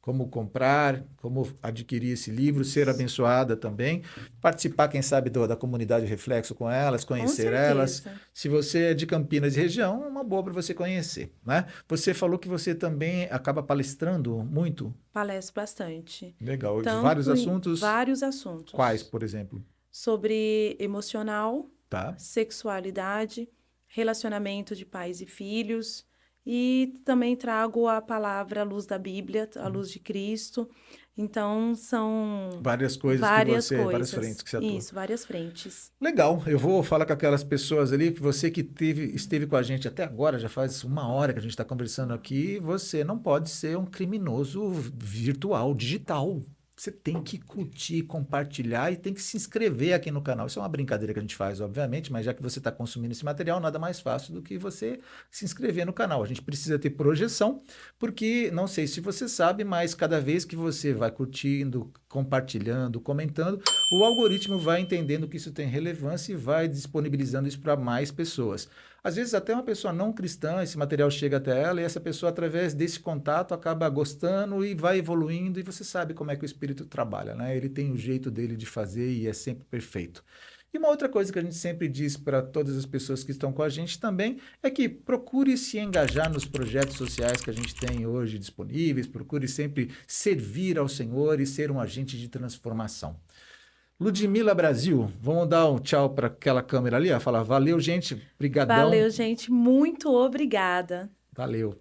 como comprar, como adquirir esse livro, ser abençoada também, participar, quem sabe, da comunidade Reflexo com elas, conhecer elas. Se você é de Campinas e região, é uma boa para você conhecer, né? Você falou que você também acaba palestrando muito? Palestro bastante. Legal. Tanto Vários em assuntos? Vários assuntos. Quais, por exemplo? Sobre emocional, Tá. sexualidade, relacionamento de pais e filhos. E também trago a palavra, a luz da Bíblia, a luz de Cristo. Então, são várias coisas várias várias frentes que você atua. Isso, várias frentes. Legal. Eu vou falar com aquelas pessoas ali, que você que esteve com a gente até agora, já faz 1 hora que a gente está conversando aqui, você não pode ser um criminoso virtual, digital. Você tem que curtir, compartilhar e tem que se inscrever aqui no canal. Isso é uma brincadeira que a gente faz, obviamente, mas já que você está consumindo esse material, nada mais fácil do que você se inscrever no canal. A gente precisa ter projeção, porque não sei se você sabe, mas cada vez que você vai curtindo, compartilhando, comentando, o algoritmo vai entendendo que isso tem relevância e vai disponibilizando isso para mais pessoas. Às vezes até uma pessoa não cristã, esse material chega até ela e essa pessoa, através desse contato, acaba gostando e vai evoluindo, e você sabe como é que o Espírito trabalha, né? Ele tem o jeito dele de fazer e é sempre perfeito. E uma outra coisa que a gente sempre diz para todas as pessoas que estão com a gente também é que procure se engajar nos projetos sociais que a gente tem hoje disponíveis, procure sempre servir ao Senhor e ser um agente de transformação. Ludmila Brasil, vamos dar um tchau para aquela câmera ali, ó, falar valeu, gente, brigadão. Valeu, gente, muito obrigada. Valeu.